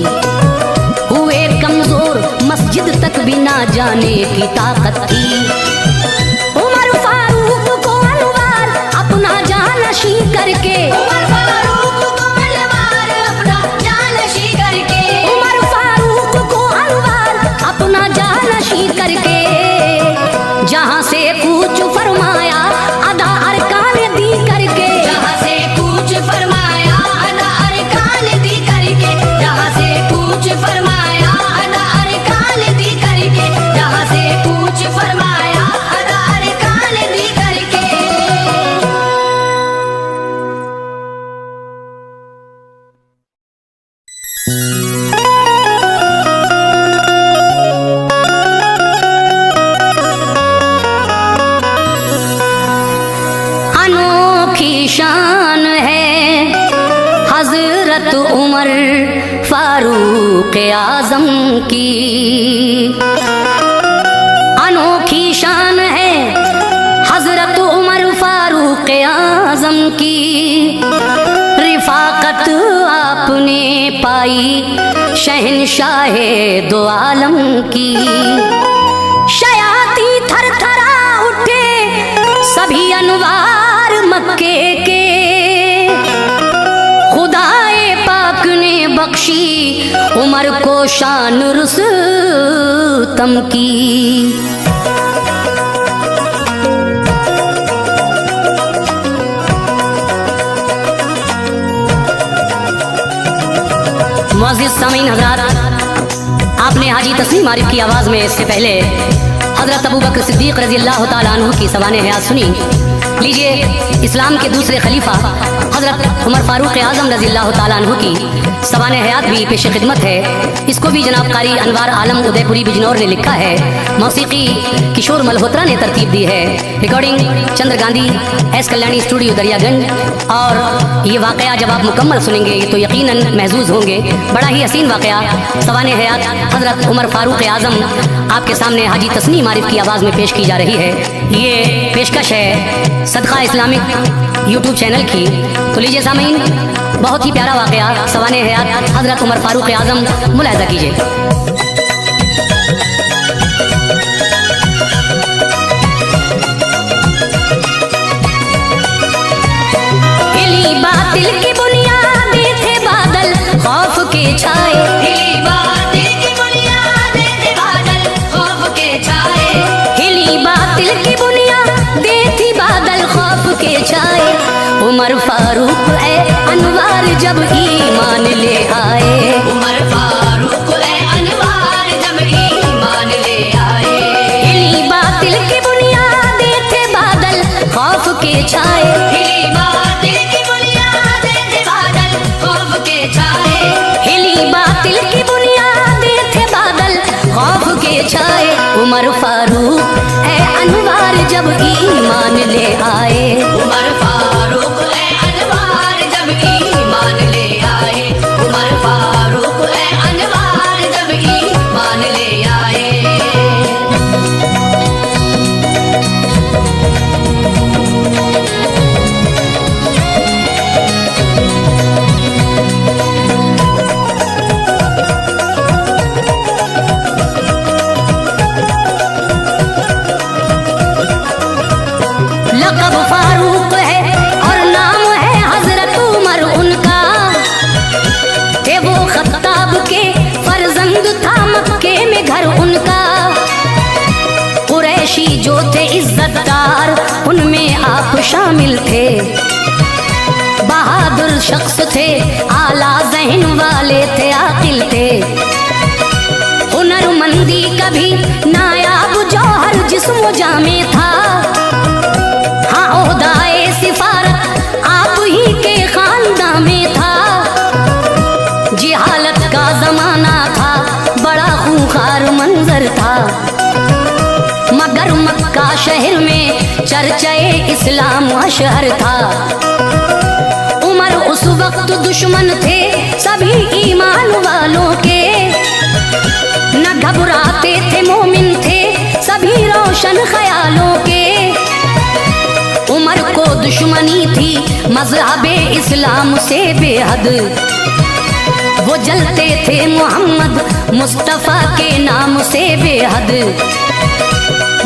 हुए कमजोर मस्जिद तक भी ना जाने की ताकत थी। उमर फारूक को अनवार अपना जानशी करके, उमर फारूक को अनवार अपना हजरत उमर फारूक आजम की अनोखी शान है, हजरत उमर फारूक आजम की रिफाकत आपने पाई शहंशाहे दो आलम की। शयाती थर थरा उठे सभी अनवार मक्के के, खुदाए पाक ने बख्शी उमर को शान रुस्तम की। मुअज़्ज़िज़ सामीन हज़रात, आपने हाजी तस्लीम आरिफ की आवाज़ में इससे पहले हज़रत अबू बकर सिद्दीक़ रज़ी अल्लाह तआला अन्हु की ज़बान हयात सुनी। लीजिए, इस्लाम के दूसरे खलीफा हज़रत उमर फारूक आज़म रज़ी अल्लाह तआला अन्हु की ज़बान हयात भी पेश खिदमत है। इसको भी जनाब कारी अनवार आलम उदयपुरी बिजनौर ने लिखा है। मौसीकी किशोर मल्होत्रा ने तरतीब दी है। रिकॉर्डिंग चंद्र गांधी एस कल्याणी स्टूडियो दरियागंज। और ये वाक़या जब आप मुकम्मल सुनेंगे तो यकीनन महजूज होंगे। बड़ा ही हसीन वाक़या ज़बान हयात हज़रत उमर फारूक आज़म आपके सामने हाजी तस्लीम आरिफ की आवाज़ में पेश की जा रही है। ये पेशकश है सदका इस्लामिक यूट्यूब चैनल की। तो लीजिए सामीन, बहुत ही प्यारा वाक़या ज़बान हयात हज़रत उमर फारूक आज़म मुलाहिज़ा कीजिए। हिली बातिल की बुनियादें थे बादल खौफ के छाए, हिली बातिल की बुनियादें थे बादल खौफ के छाए, हिली बातिल की बुनियादें थी बादल खौफ के छाए। उमर फारूक है अनवार जब ईमान ले आए, उमर फारूक है अनवार जब ईमान ले आए। हिली बातिल की बुनियादें थे बादल खौफ के छाए, हिली बातिल की बुनियादें थे बादल खौफ के छाए, हिली बातिल की बुनियादें थे बादल खौफ के छाए। उमर फारूक है अनवार जब ईमान ले आए, उमर फारूक है अनवार जब ईमान ले आए, उमर फारूक है अनवार जब ईमान ले आए। लक़ब फारूक है और नाम है हजरत उमर उनका, थे वो खत्ताब के फर्जंद था मक्के में घर उनका। कुरैशी जो थे इज्जतदार उनमें आप शामिल थे, बहादुर शख्स थे आला ज़हन वाले थे आकिल थे। हुनरमंदी कभी नायाब जौहर जिस्म जामे था, हाँ ओहदाए सिफारत आप ही के खानदान में था। जिहालत का जमाना था, बड़ा खूंखार मंजर था, मगर मक्का शहर में चर्चाए इस्लाम अशहर था। उमर उस वक्त दुश्मन थे सभी ईमान वालों के, न घबराते थे मोमिन थे सभी रोशन ख्यालों के। उमर को दुश्मनी थी मज़हबे इस्लाम से बेहद, वो जलते थे मोहम्मद मुस्तफ़ा के नाम से बेहद।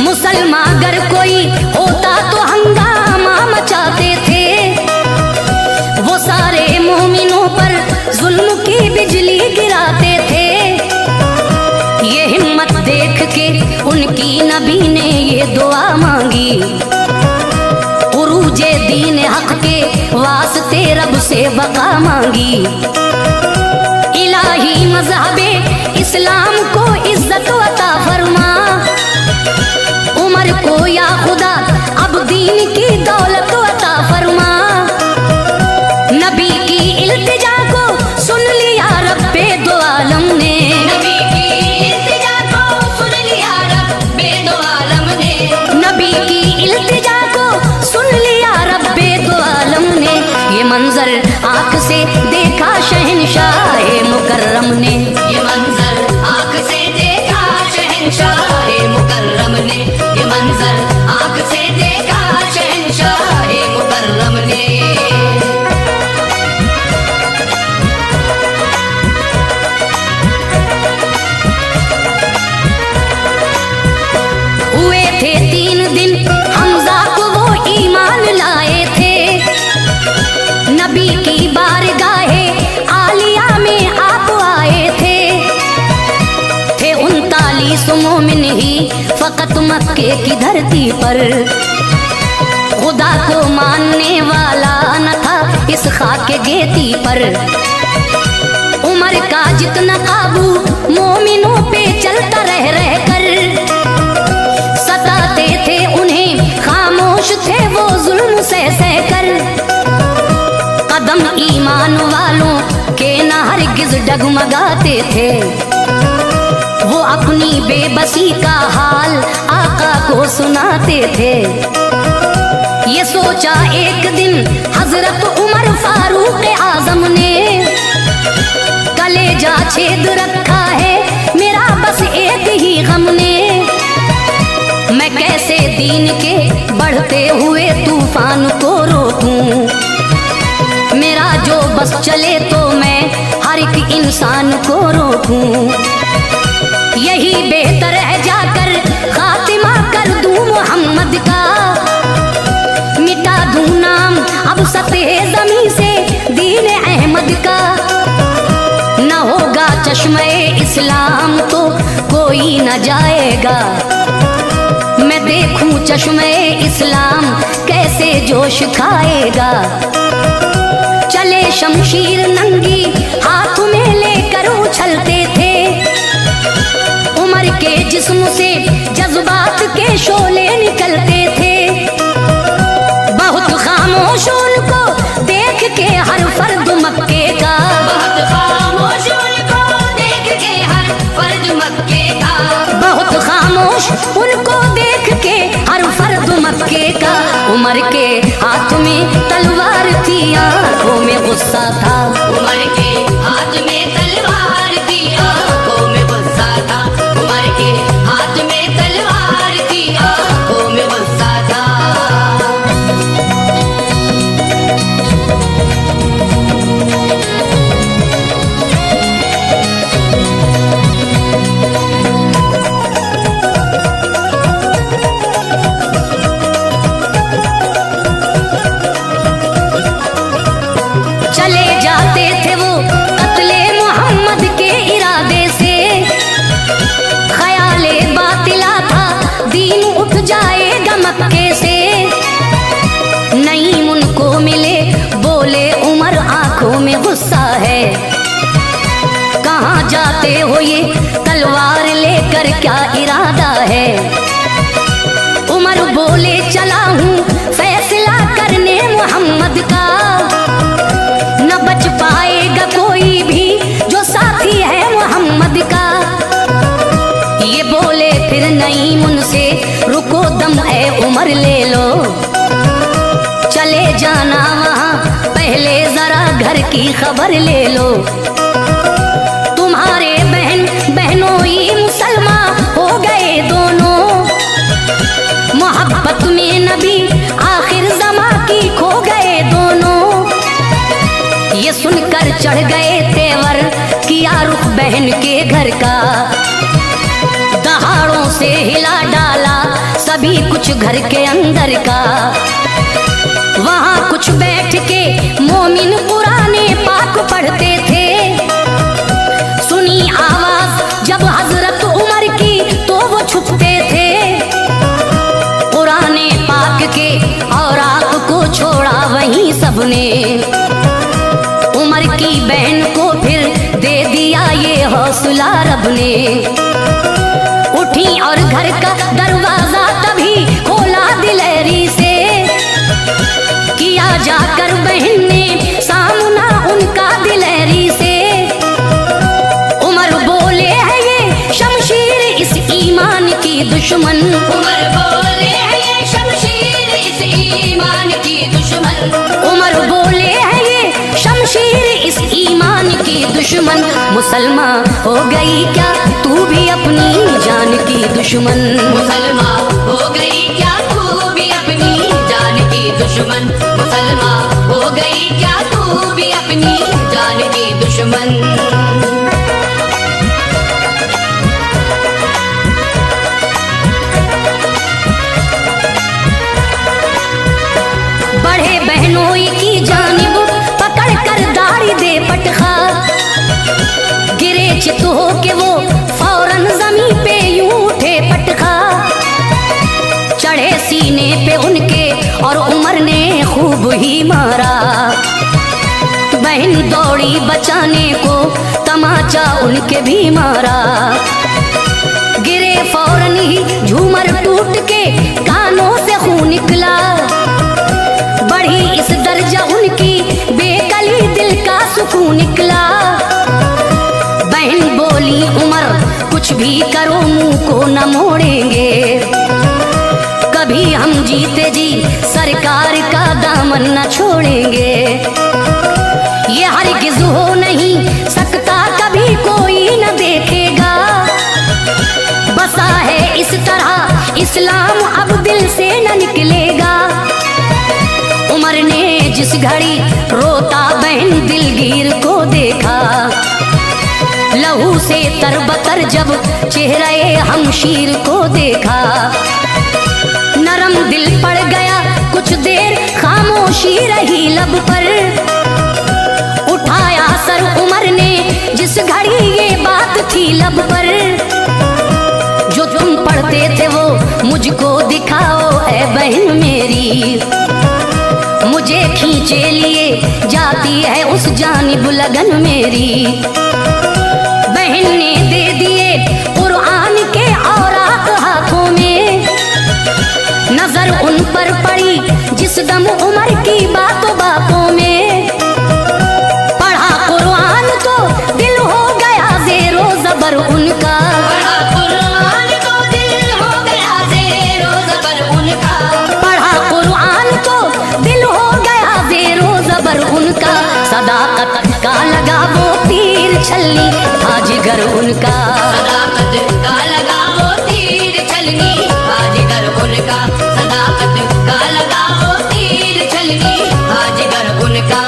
मुसलमान अगर कोई होता तो हंगामा मचाते थे, वो सारे मोमिनों पर जुल्म की बिजली गिराते थे। ये हिम्मत देख के उनकी नबी ने ये दुआ मांगी, उरूजे दीन हक के वास्ते रब से बका मांगी। इलाही मज़हबे इस्लाम को इज्जत अता फरमा, उमर को या खुदा अब दीन की दौलत अता फरमा। नबी की इल्तिजा को सुन लिया रब्बे दो आलम ने, नबी की इल्तिजा को सुन लिया रब्बे दो आलम ने, नबी की इल्तिजा को सुन लिया रब्बे दो आलम ने। ये मंजर आँख से देखा शहन सो मोमिन ही फकत मक्के की धरती पर, खुदा को मानने वाला न था इस खाके गेती पर। उमर का जितना काबू मोमिनों पे चलता रह रह कर, सताते थे उन्हें खामोश थे वो जुल्म सह सह कर। कदम ईमान वालों के न हरगिज डगमगाते थे, वो अपनी बेबसी का हाल आका को सुनाते थे। ये सोचा एक दिन हजरत उमर फारूक आजम ने, कलेजा छेद रखा है मेरा बस एक ही गम ने। मैं कैसे दीन के बढ़ते हुए तूफान को रोकूं, मेरा जो बस चले तो मैं हर एक इंसान को रोकूं। यही बेहतर है जाकर खातिमा कर दूं मोहम्मद का, मिटा दूं नाम अब सतह जमी से दीन अहमद का। न होगा चश्मे इस्लाम तो कोई न जाएगा, मैं देखूं चश्मे इस्लाम कैसे जोश खाएगा। चले शमशीर नंगी हाथ में लेकर उछलते थे, उमर के जिस्म से जज्बात के शोले निकलते थे। बहुत खामोश उनको देख के हर फर्द मक्के का, बहुत खामोश उनको देख के हर फर्द मक्के का, बहुत खामोश उनको देख के हर फर्द मक्के का। उमर के हाथ में तलवार थी, आंखों में गुस्सा था। उमर के हाथ में तलवार थी, आंखों में गुस्सा था। उमर के हाथ में तलवार थी, आंखों में गुस्सा था। चले जाते थे वो कत्ले मोहम्मद के इरादे से, ख्याले बातिला था दीन उठ जाएगा मक्के से। नहीं उनको मिले बोले उमर आंखों में गुस्सा है, कहाँ जाते हो ये तलवार लेकर क्या इरादा है। उमर बोले चला हूँ फैसला करने मोहम्मद का, न बच पाएगा कोई भी जो साथी है मोहम्मद का। ये बोले फिर नहीं मुनसे रुको दम है उमर ले लो, चले जाना वहाँ पहले जरा घर की खबर ले लो। तुम्हारे बहन बहनों ही मुसलमान हो गए दोनों, मोहब्बत में नबी आखिर जमा की खो गए दोनों। ये सुनकर चढ़ गए तेवर किया रुख बहन के घर का, दहाड़ों से हिला डाला सभी कुछ घर के अंदर का। वहाँ कुछ बैठ के मोमिन पुराने पाक पढ़ते थे, सुनी आवाज जब हजरत उमर की तो वो छुपते थे। पुराने पाक के और आग को छोड़ा वहीं सबने, उमर की बहन को फिर दे दिया ये हौसला रब ने। उठी और घर का दरवाजा तभी खोला दिलेरी से, किया जाकर बहन ने सामना उनका दिलेरी से। उमर बोले है ये शमशीर इस ईमान की दुश्मन, उमर बोले है ये शमशीर इस ईमान की दुश्मन। उमर बोले है ये शमशीर इस ईमान की दुश्मन। मुसलमान हो गई क्या तू भी अपनी जान की दुश्मन, मुसलमान हो गई क्या तू भी अपनी जान की दुश्मन। मुसलमान हो गई क्या तू भी अपनी जान की दुश्मन। बड़े बहनोई की जानिब पकड़ कर दाढ़ी दे पटखा, गिरे चित हो के वो फौरन जमी पे यूं सीने पे उनके और उमर ने खूब ही मारा। बहन दौड़ी बचाने को, तमाचा उनके भी मारा। गिरे फौरन ही झूमर टूट के, कानों से खून निकला। बढ़ी इस दर्जा उनकी बेकली, दिल का सुकून निकला। बहन बोली उमर कुछ भी करो मुंह को न मोड़ेंगे, कभी हम जीते जी सरकार का दामन न छोड़ेंगे। ये हरगिज़ हो नहीं सकता, कभी कोई न देखेगा। बसा है इस तरह इस्लाम, अब दिल से न निकलेगा। उमर ने जिस घड़ी रोता बहन दिलगीर को देखा, लहू से तरबतर जब चेहरे हमशीर को देखा। नरम दिल पड़ गया, कुछ देर खामोशी रही लब पर। उठाया सर उमर ने जिस घड़ी ये बात थी लब पर। जो तुम पढ़ते थे वो मुझको दिखाओ ऐ बहन मेरी, मुझे खींचे लिए जाती है उस जानिब लगन मेरी। बहन ने दे दिए कुरान के औरात हाथों में, नजर उन पर पड़ी जिस दम उमर की बातों बातों में। पढ़ा कुरान तो दिल हो गया ज़ेरो ज़बर उनका, पढ़ा कुरान तो दिल हो गया ज़ेरो ज़बर उनका। पढ़ा कुरान तो दिल हो गया ज़ेरो ज़बर उनका। सदाकत का लगा वो तीर छलनी था जिगर उनका, सदाकत का लगा वो तीर छलनी था जिगर उनका। सदाकत का लगा वो तीर छलनी था जिगर उनका।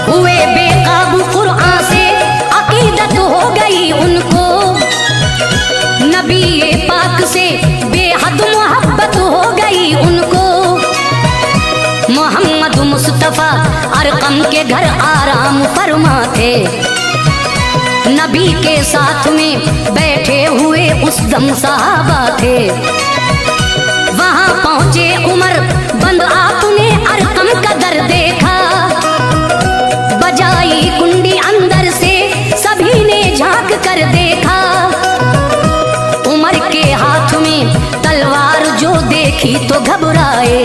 हुए बेकाबू कुरान से अकीदत हो गई उनको, नबी पाक से बेहद मोहब्बत हो गई उनको। मोहम्मद मुस्तफ़ा अरकम के घर आराम फरमा थे, नबी के साथ में बैठे हुए उस दम सहाबा थे। वहां पहुंचे उमर, बंद आपने अरकम का दर देखा। बजाई कुंडी अंदर से सभी ने झांक कर देखा। उमर के हाथ में तलवार जो देखी तो घबराए,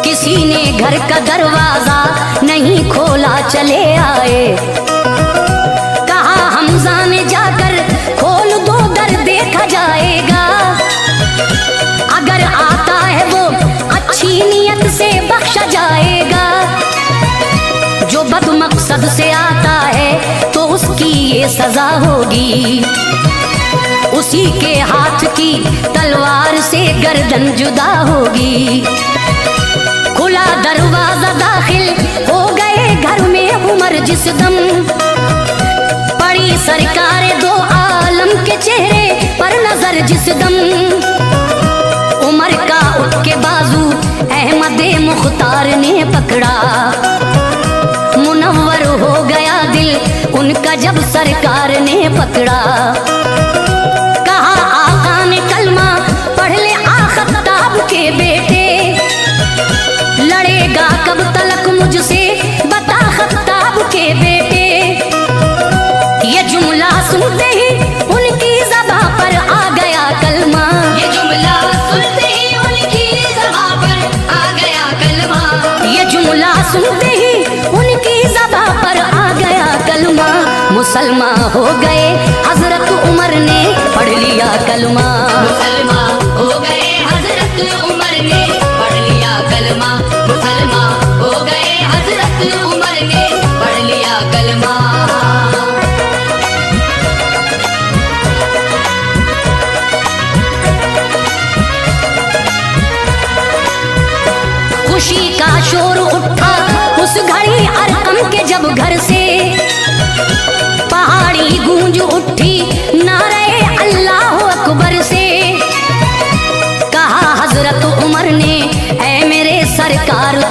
किसी ने घर का दरवाजा नहीं खोला चले आए। कहा हमजा ने जाकर खोल दो दर देखा जाएगा, अगर आता है वो अच्छी नियत से बख्शा जाएगा। जो बदमकसद से आता है तो उसकी ये सजा होगी, उसी के हाथ की तलवार से गर्दन जुदा होगी। खुला दरवाजा दाखिल हो गए घर में उमर जिस दम, पड़ी सरकार दो आलम के चेहरे पर नजर जिस दम। उमर का उठ के बाजू अहमद मुख्तार ने पकड़ा, मुनव्वर हो गया दिल उनका जब सरकार ने पकड़ा। कहा आका ने कलमा पढ़ ले आखताब के बेटे, लड़ेगा कब तलक मुझसे बता खत्ताब के बेटे। ये जुमला सुनते ही उनकी ज़बां पर आ गया कलमा, ये जुमला सुनते ही उनकी ज़बां पर आ गया कलमा। ये जुमला सुनते ही उनकी ज़बां पर आ गया कलमा। मुसलमान हो गए हजरत उमर ने पढ़ लिया कलमा, मुसलमान हो गए हजरत उमर ने पढ़ लिया कलमा। मुसलमान हो गए हजरत उमर ने पढ़ लिया कलमा। खुशी का शोर उठा उस घड़ी अरकम के जब घर से, पहाड़ी गूंज उठी नारे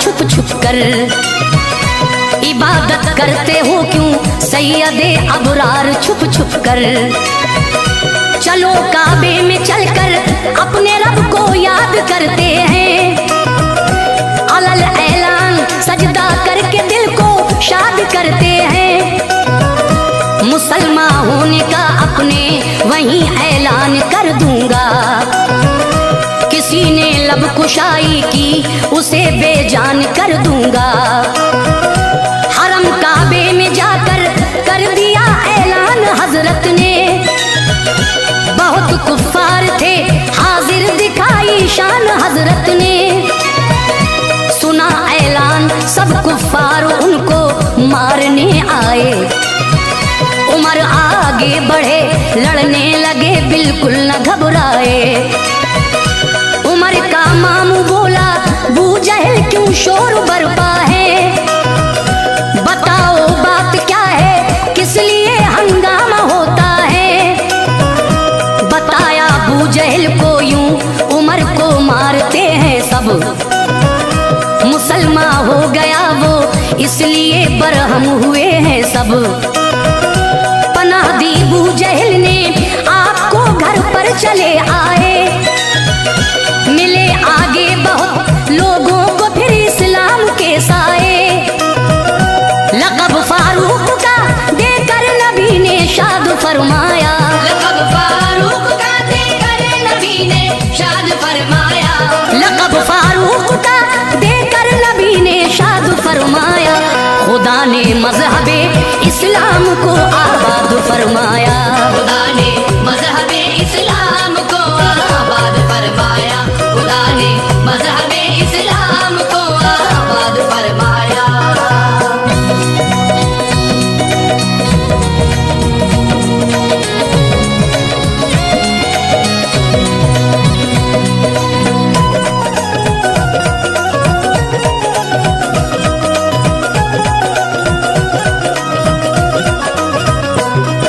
छुप छुप कर। इबादत करते हो क्यों सैयदे अबरार छुप छुप कर। चलो काबे में चलकर अपने रब को याद करते हैं। अलल ऐलान सजदा करके दिल को शाद करते हैं। मुसलमान होने का अपने वहीं ऐलान कर दूंगा। किसी ने लब कुशाई की उसे बेजान कर दूंगा। हरम काबे में जाकर कर दिया ऐलान हजरत ने। बहुत कुफ्फार थे हाजिर दिखाई शान हजरत ने। सुना ऐलान सब कुफ्फार उनको मारने आए। उमर आगे बढ़े लड़ने लगे बिल्कुल न घबराए। उमर का मामू बोला बू जहल क्यों शोर बरपा है। बताओ बात क्या है किस लिए हंगामा होता है। बताया बू जहल को यूं उमर को मारते हैं सब। मुसलमान हो गया वो इसलिए बरहम हुए हैं सब। पनाह दी बू जहल ने आपको घर पर चले आए। मिले आगे बहुत लोगों को फिर इस्लाम के साए। लक़ब फारूक का देकर नबी ने शाद फरमाया। लक़ब फारूक का देकर नबी ने शाद फरमाया। लक़ब फारूक का देकर नबी ने शाद फरमाया। खुदा ने मज़हबे इस्लाम को आबाद फरमाया। खुदा ने मज़हबे इस्लाम को आबाद फरमाया। खुदा ने मज़हबे इस्लाम को आबाद फरमाया।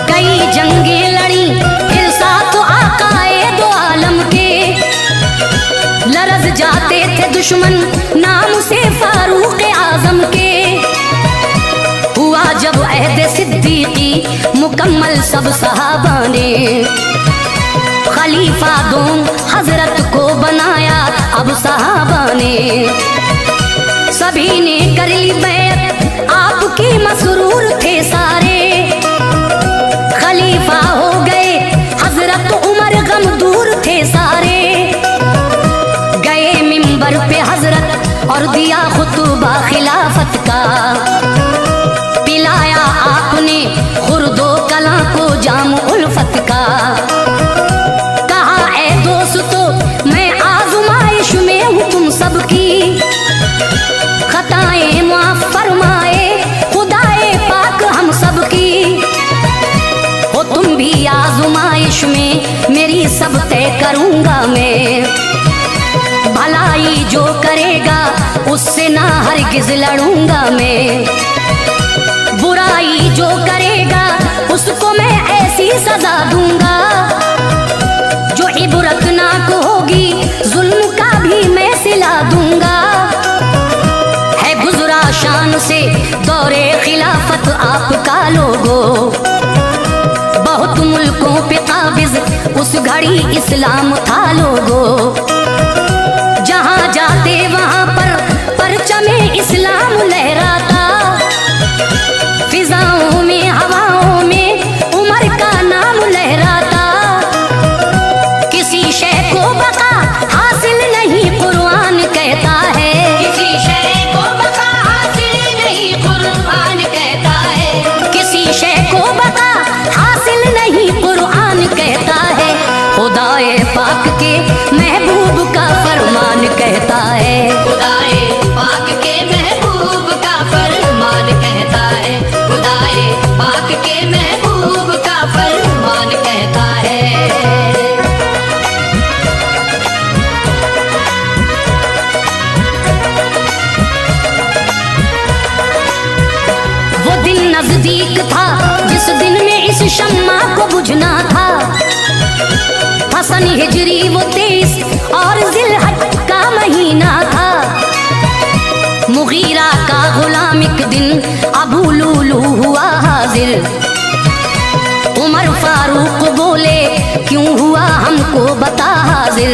कई जंगें लड़ी फिर साथ आकाए दो आलम के। लरज़ जाते थे दुश्मन नाम से फारूक आजम के। हुआ जब अहद सिद्दीकी मुकम्मल सब सहाबा ने। खलीफा दो हजरत को बनाया अब सहाबा ने। सभी ने कर ली बैत आपकी मसरूर थे सारे। खलीफा हो गए हजरत उमर गम दूर थे सारे। गए मिंबर पे हजरत और दिया खुतबा खिलाफत का। पिलाया आपने खुर्दो कला को जाम उल्फत का। कहा ऐ दोस्तों मैं आज़माइश में हूँ तुम सबकी। खताएं माफ फरमाए खुदाए पाक हम सबकी। हो तुम भी आज़माइश में मेरी सब तय करूँगा मैं। भलाई जो करेगा उससे ना हरगिज़ लड़ूंगा मैं। बुराई जो करेगा उसको मैं ऐसी सजा दूंगा जो इबरतनाक होगी। जुल्म का भी मैं सिला दूंगा। है गुजरा शान से दौरे खिलाफत आपका लोगो। बहुत मुल्कों पे काबिज उस घड़ी इस्लाम था लोगो। जहाँ जाते वहाँ पर परचमे इस्लाम लहराता। फिजाओं में हवाओं में उमर का नाम लहराता। किसी शय को बका हासिल नहीं कुरान कहता है। किसी शय को बका हासिल नहीं कुरान कहता है। किसी शय को बका हासिल नहीं कुरान कहता है। खुदाए पाक के महबूब का फरमान कहता है। खुदाए पाक के महबूब का फरमान कहता है। खुदाए पाक के महबूब का फरमान कहता है। वो दिन नजदीक था जिस दिन में इस शम्मा को बुझना था। हसन हिजरी वो 23 और जिलहज का महीना था। शाम एक दिन अबू लूलू हुआ हाजिर। उमर फारूक बोले क्यों हुआ हमको बता हाजिर।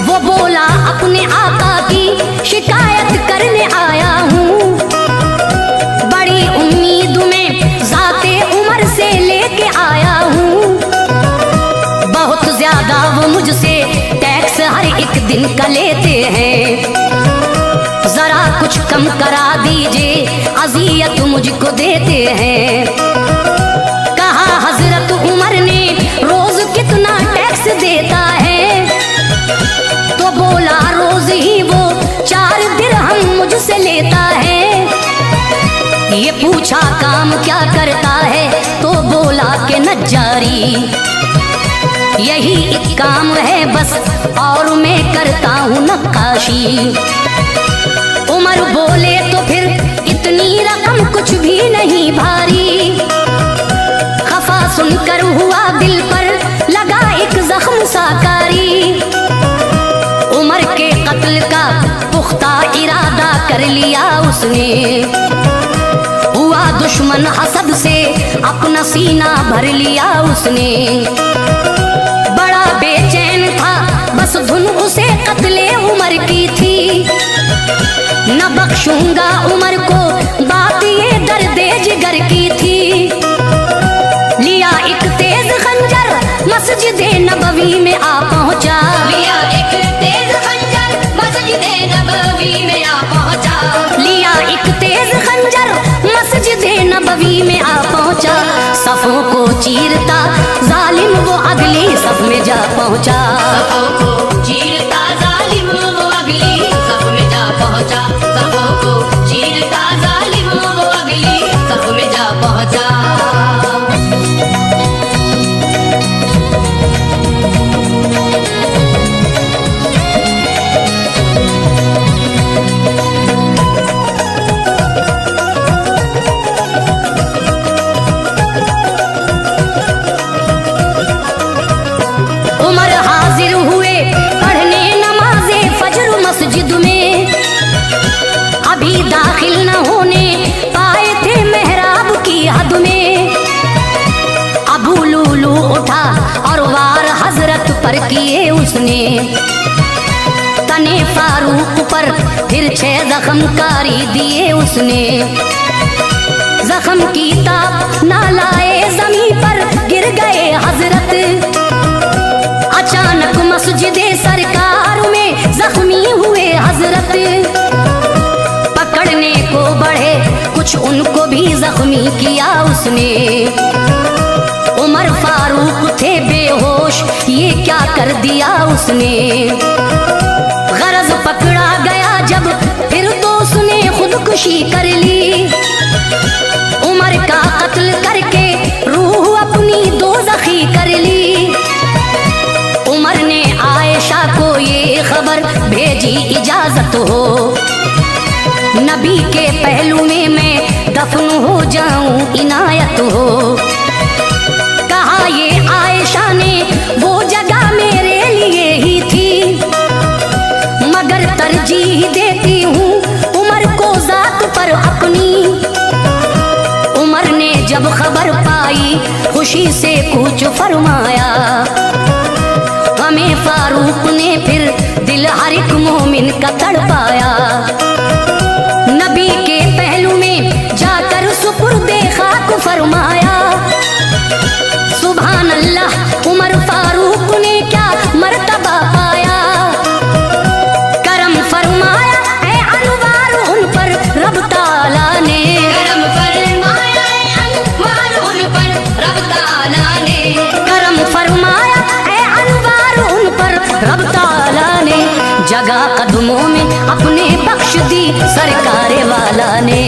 वो बोला अपने आका की शिकायत करने आया हूँ, बड़ी उम्मीद में ज़ाते उमर से लेके आया हूँ। बहुत ज्यादा वो मुझसे टैक्स हर एक दिन का लेते हैं, जरा कुछ कम करा दीजिए, अजियत मुझको देते हैं। कहा हजरत उमर ने रोज कितना टैक्स देता है, तो बोला रोज ही वो 4 दिरहम मुझसे लेता है। ये पूछा काम क्या करता है, तो बोला कि नज्जारी, यही एक काम है बस, और मैं करता हूँ नक्काशी। उमर बोले तो फिर इतनी रकम कुछ भी नहीं भारी। खफा सुनकर हुआ दिल पर लगा एक जख्म साकारी। उमर के कत्ल का पुख्ता इरादा कर लिया उसने, हुआ दुश्मन हसद से अपना सीना भर लिया उसने। बड़ा बेचैन था बस धुन उसे कत्ले उमर की थी। न बख्शूंगा उमर को बात ये दर्दे जिगर की थी। लिया एक तेज खंजर मस्जिद नबवी में आ पहुंचा, लिया एक तेज खंजर मस्जिद नबवी में आ पहुंचा। लिया एक तेज खंजर मस्जिद नबवी में आ पहुंचा। सफों को चीरता जालिम वो अगली सफ में जा पहुंचा। सफों को चीरता जालिम वो अगली सफ में जा पहुंचा। सफों को चीरता जालिम वो अगली सफ में जा पहुंचा। उमर हाजिर हुए पढ़ने नमाज़े फजर मस्जिद में, अभी दाखिल न होने पाए थे मेहराब की हद में। अबू लूलू उठा और वार हजरत पर किए उसने, तने फारूक पर फिर 6 जख्मकारी दिए उसने। जख्म की ताप ना लाए जमीन पर गिर गए हजरत। अचानक मस्जिद सरकार में जख्मी हुए हजरत। पकड़ने को बढ़े कुछ उनको भी जख्मी किया उसने। उमर फारूक थे बेहोश, ये क्या कर दिया उसने। गरज पकड़ा गया जब फिर तो उसने खुदकुशी कर ली। उमर का कत्ल करके रूह अपनी दोज़खी कर ली। उमर ने आयशा को ये खबर भेजी इजाजत हो, नबी के पहलू में मैं दफन हो जाऊं इनायत हो। कहा ये आयशा ने वो जगह मेरे लिए ही थी, मगर तरजीह देती हूँ उमर को जात पर अपनी। उमर ने जब खबर पाई खुशी से कुछ फरमाया, हमें फारूक ने फिर दिल हर एक मोमिन का तड़पाया। नबी के पहलू में जाकर सुपुर्दे खाक फरमाया। सुभान अल्लाह उमर फारूक ने क्या मर्तबा पाया। करम फरमाया ऐ अनवार उन पर रब ताला ने, करम फरमाया ऐ अनवार उन पर रब ताला ने। करम फरमाया ऐ अनवार उन पर रब ताला ने। जगह कदमों में अपने बख्श दी सरकारे वाला ने।